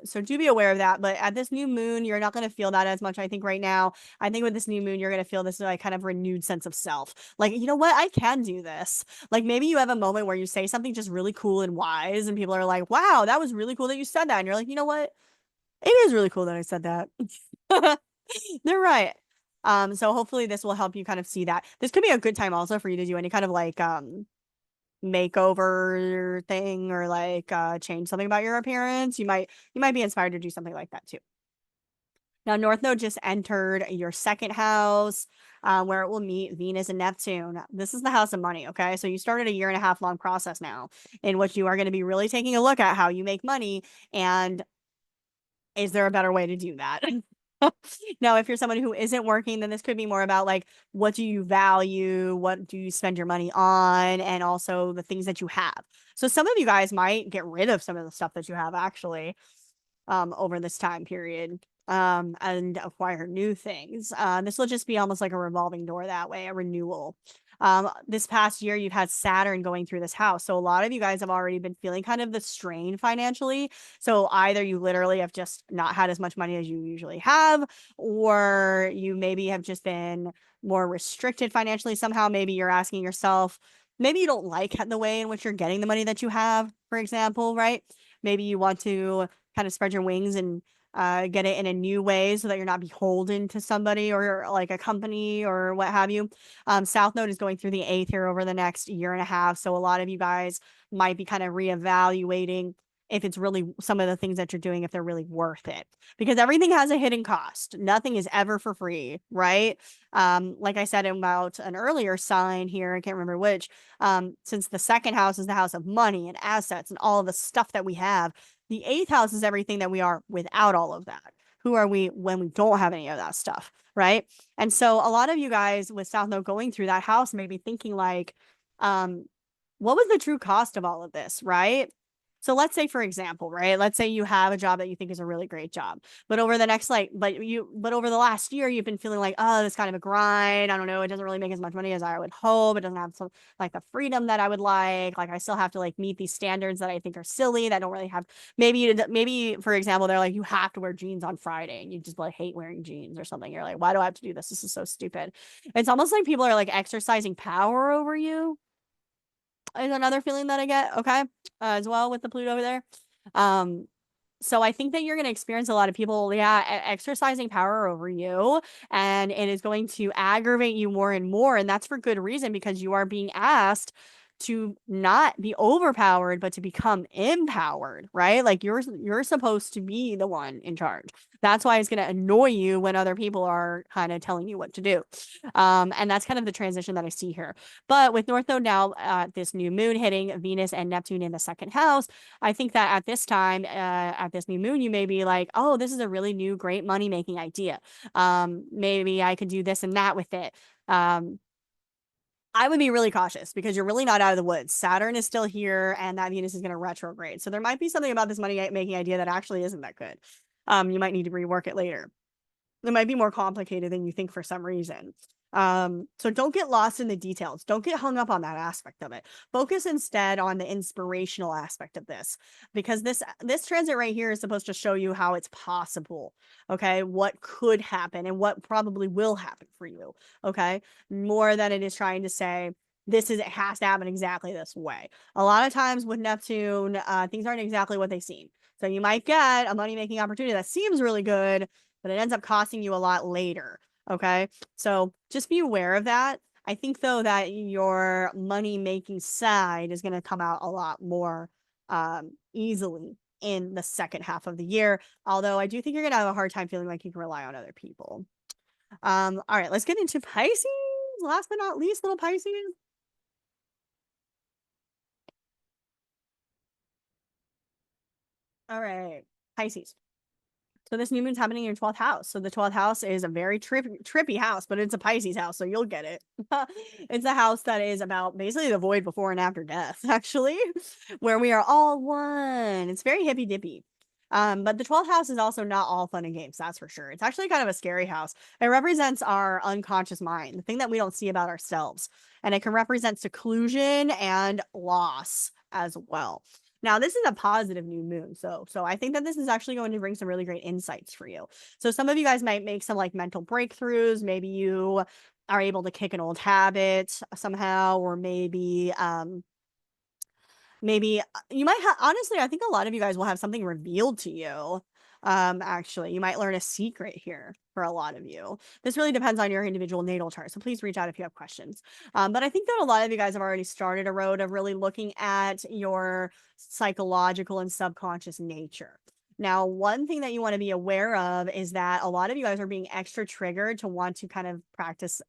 So do be aware of that. But at this new moon, you're not going to feel that as much, I think, right now. I think with this new moon, you're going to feel this like kind of renewed sense of self. Like, you know what? I can do this. Like maybe you have a moment where you say something just really cool and wise, and people are like, wow, that was really cool that you said that. And you're like, you know what? It is really cool that I said that. They're right. So hopefully this will help you kind of see that. This could be a good time also for you to do any kind of like makeover thing or like change something about your appearance. You might be inspired to do something like that too. Now, North Node just entered your second house, where it will meet Venus and Neptune. This is the house of money, okay? So you started a 1.5 year long process now in which you are going to be really taking a look at how you make money and is there a better way to do that? Now, if you're someone who isn't working, then this could be more about like, what do you value? What do you spend your money on? And also the things that you have. So some of you guys might get rid of some of the stuff that you have actually over this time period and acquire new things. This will just be almost like a revolving door that way, a renewal. This past year, you've had Saturn going through this house. So a lot of you guys have already been feeling kind of the strain financially. So either you literally have just not had as much money as you usually have, or you maybe have just been more restricted financially somehow. Maybe you're asking yourself, maybe you don't like the way in which you're getting the money that you have, for example, right? Maybe you want to kind of spread your wings and get it in a new way so that you're not beholden to somebody or like a company or what have you. South Node is going through the 8th here over the next 1.5 years. So a lot of you guys might be kind of reevaluating if it's really some of the things that you're doing, if they're really worth it. Because everything has a hidden cost. Nothing is ever for free, right? Like I said about an earlier sign here, I can't remember which, since the second house is the house of money and assets and all of the stuff that we have, the 8th house is everything that we are without all of that. Who are we when we don't have any of that stuff, right? And so a lot of you guys with South Node going through that house may be thinking like, what was the true cost of all of this, right? So let's say, for example, right? Let's say you have a job that you think is a really great job, but over the next but over the last year, you've been feeling like, oh, this kind of a grind. I don't know. It doesn't really make as much money as I would hope. It doesn't have some like the freedom that I would like. Like I still have to like meet these standards that I think are silly that don't really have. Maybe for example, they're like, you have to wear jeans on Friday, and you just like hate wearing jeans or something. You're like, why do I have to do this? This is so stupid. It's almost like people are like exercising power over you is another feeling that I get, okay, as well with the Pluto over there. So I think that you're going to experience a lot of people, exercising power over you, and it is going to aggravate you more and more, and that's for good reason because you are being asked to not be overpowered, but to become empowered, right? Like you're supposed to be the one in charge. That's why it's going to annoy you when other people are kind of telling you what to do. And that's kind of the transition that I see here. But with North Node now, this new moon hitting Venus and Neptune in the second house, I think that at this time, at this new moon, you may be like, oh, this is a really new, great money making idea. Maybe I could do this and that with it. I would be really cautious because you're really not out of the woods. Saturn is still here and that Venus is going to retrograde. So there might be something about this money making idea that actually isn't that good. You might need to rework it later. It might be more complicated than you think for some reason. So don't get lost in the details. Don't get hung up on that aspect of it. Focus instead on the inspirational aspect of this, because this transit right here is supposed to show you how it's possible. Okay, what could happen and what probably will happen for you. Okay, more than it is trying to say it has to happen exactly this way. A lot of times with Neptune, things aren't exactly what they seem. So you might get a money making opportunity that seems really good, but it ends up costing you a lot later. Okay. So just be aware of that. I think though that your money making side is going to come out a lot more easily in the second half of the year. Although I do think you're going to have a hard time feeling like you can rely on other people. All right, let's get into Pisces. Last but not least, little Pisces. All right. Pisces. So this new moon's happening in your 12th house. So the 12th house is a very trippy house, but it's a Pisces house, so you'll get it. It's a house that is about basically the void before and after death, actually, where we are all one. It's very hippy dippy. But the 12th house is also not all fun and games, that's for sure. It's actually kind of a scary house. It represents our unconscious mind, the thing that we don't see about ourselves. And it can represent seclusion and loss as well. Now, this is a positive new moon. So I think that this is actually going to bring some really great insights for you. So some of you guys might make some like mental breakthroughs. Maybe you are able to kick an old habit somehow, or maybe you might have, honestly, I think a lot of you guys will have something revealed to you. Actually, you might learn a secret here for a lot of you. This really depends on your individual natal chart. So please reach out if you have questions. But I think that a lot of you guys have already started a road of really looking at your psychological and subconscious nature. Now, one thing that you want to be aware of is that a lot of you guys are being extra triggered to want to kind of practice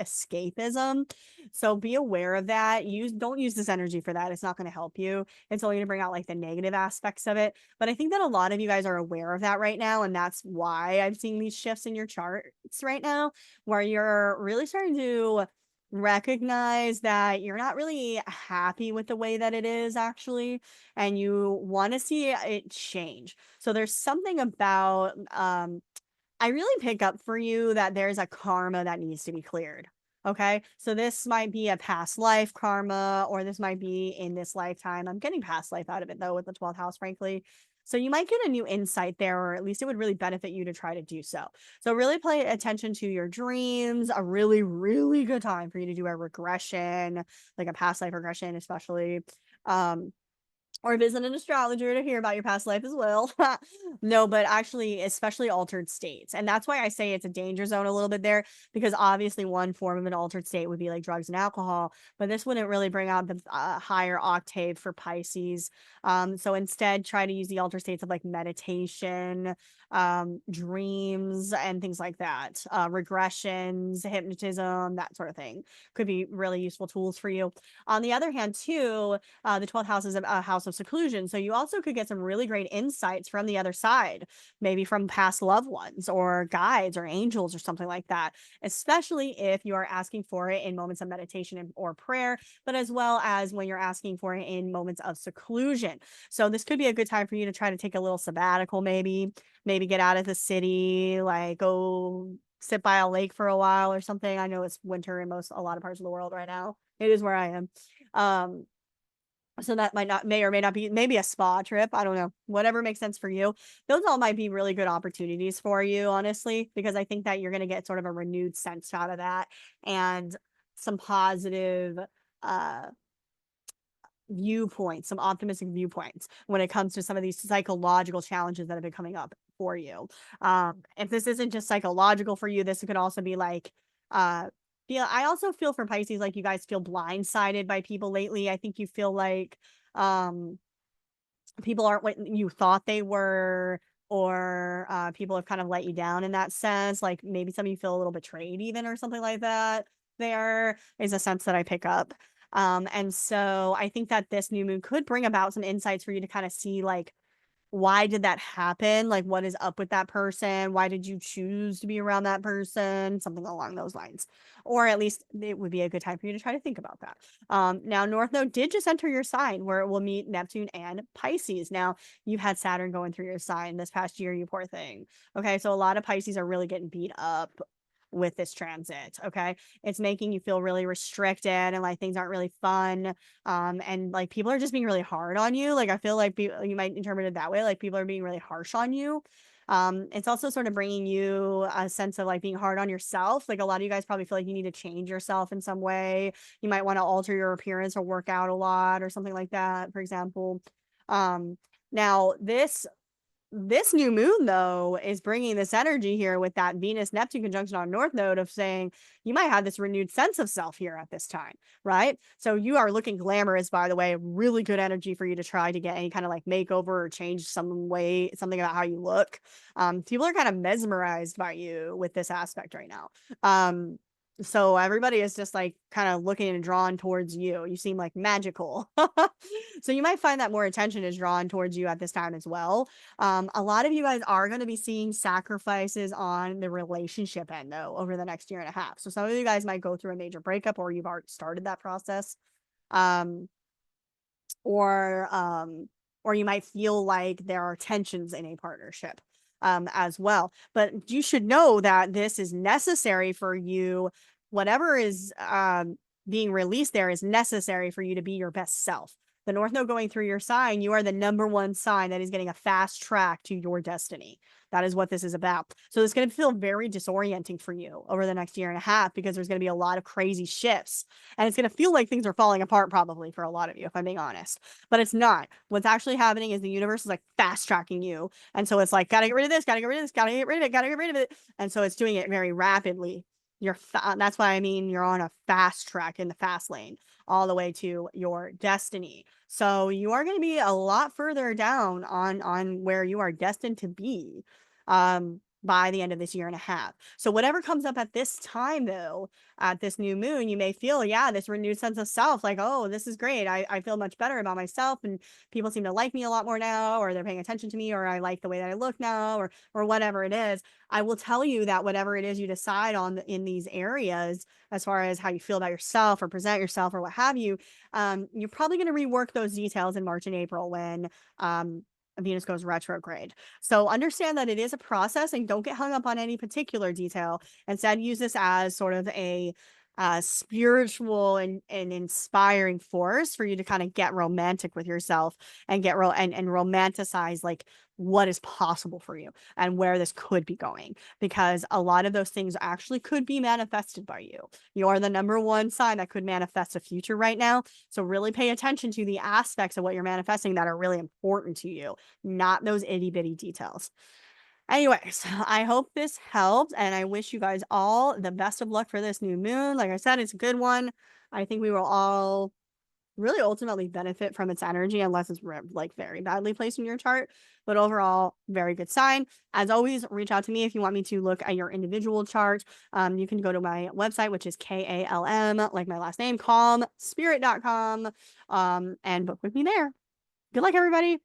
escapism. So be aware of that. Don't use this energy for that. It's not going to help you. It's only going to bring out like the negative aspects of it. But I think that a lot of you guys are aware of that right now. And that's why I'm seeing these shifts in your charts right now, where you're really starting to recognize that you're not really happy with the way that it is actually, and you want to see it change. So there's something about I really pick up for you that there's a karma that needs to be cleared. Okay. So this might be a past life karma, or this might be in this lifetime. I'm getting past life out of it though with the 12th house, frankly. So you might get a new insight there, or at least it would really benefit you to try to do so. So really pay attention to your dreams. A really, really good time for you to do a regression, like a past life regression, especially. Or visit an astrologer to hear about your past life as well. No, but actually, especially altered states. And that's why I say it's a danger zone a little bit there, because obviously one form of an altered state would be like drugs and alcohol, but this wouldn't really bring out the higher octave for Pisces. So instead, try to use the altered states of like meditation, dreams, and things like that. Regressions, hypnotism, that sort of thing could be really useful tools for you. On the other hand, too, the 12th house is a house of seclusion. So you also could get some really great insights from the other side, maybe from past loved ones or guides or angels or something like that, especially if you are asking for it in moments of meditation or prayer, but as well as when you're asking for it in moments of seclusion. So this could be a good time for you to try to take a little sabbatical, maybe get out of the city, like go sit by a lake for a while or something. I know it's winter in a lot of parts of the world right now. It is where I am. So that may or may not be, maybe a spa trip. I don't know, whatever makes sense for you. Those all might be really good opportunities for you, honestly, because I think that you're going to get sort of a renewed sense out of that, and some positive, viewpoints, some optimistic viewpoints when it comes to some of these psychological challenges that have been coming up for you. If this isn't just psychological for you, this could also be like, I also feel for Pisces, like you guys feel blindsided by people lately. I think you feel like people aren't what you thought they were, or people have kind of let you down in that sense. Like maybe some of you feel a little betrayed even, or something like that. There is a sense that I pick up. And so I think that this new moon could bring about some insights for you to kind of see, like, why did that happen? Like, what is up with that person? Why did you choose to be around that person? Something along those lines. Or at least it would be a good time for you to try to think about that. Now, North Node did just enter your sign, where it will meet Neptune and Pisces. Now, you've had Saturn going through your sign this past year, you poor thing. Okay, so a lot of Pisces are really getting beat up with this transit. Okay, it's making you feel really restricted, and like things aren't really fun, and like people are just being really hard on you. Like I feel like you might interpret it that way, like people are being really harsh on you. It's also sort of bringing you a sense of like being hard on yourself. Like a lot of you guys probably feel like you need to change yourself in some way. You might want to alter your appearance or work out a lot or something like that, for example. Now this new moon, though, is bringing this energy here with that Venus-Neptune conjunction on North Node of saying you might have this renewed sense of self here at this time, right? So you are looking glamorous, by the way, really good energy for you to try to get any kind of like makeover or change something about how you look. People are kind of mesmerized by you with this aspect right now. So everybody is just like kind of looking and drawn towards you. You seem like magical. So you might find that more attention is drawn towards you at this time as well. A lot of you guys are going to be seeing sacrifices on the relationship end though over the next year and a half. So some of you guys might go through a major breakup, or you've already started that process. Um, or you might feel like there are tensions in a partnership as well. But you should know that this is necessary for you. Whatever is being released there is necessary for you to be your best self. The North Node going through your sign, you are the #1 sign that is getting a fast track to your destiny. That is what this is about. So it's going to feel very disorienting for you over the next year and a half, because there's going to be a lot of crazy shifts, and it's going to feel like things are falling apart probably for a lot of you, if I'm being honest. But it's not. What's actually happening is the universe is like fast tracking you. And so it's like, gotta get rid of this, gotta get rid of this, gotta get rid of it, gotta get rid of it. And so it's doing it very rapidly. That's why I mean you're on a fast track in the fast lane all the way to your destiny. So you are going to be a lot further down on where you are destined to be by the end of this year and a half. So whatever comes up at this time though, at this new moon, you may feel, yeah, this renewed sense of self, like, oh, this is great. I feel much better about myself, and people seem to like me a lot more now, or they're paying attention to me, or I like the way that I look now, or whatever it is. I will tell you that whatever it is you decide on in these areas, as far as how you feel about yourself or present yourself or what have you, you're probably going to rework those details in March and April when Venus goes retrograde. So understand that it is a process, and don't get hung up on any particular detail. Instead, use this as sort of a spiritual and inspiring force for you to kind of get romantic with yourself and get and romanticize like what is possible for you and where this could be going, because a lot of those things actually could be manifested by you. You are the #1 sign that could manifest a future right now. So really pay attention to the aspects of what you're manifesting that are really important to you, not those itty bitty details. Anyways, I hope this helped, and I wish you guys all the best of luck for this new moon. Like I said, it's a good one. I think we will all really ultimately benefit from its energy, unless it's like very badly placed in your chart. But overall, very good sign. As always, reach out to me if you want me to look at your individual chart. You can go to my website, which is KALM, like my last name, calmspirit.com, and book with me there. Good luck, everybody.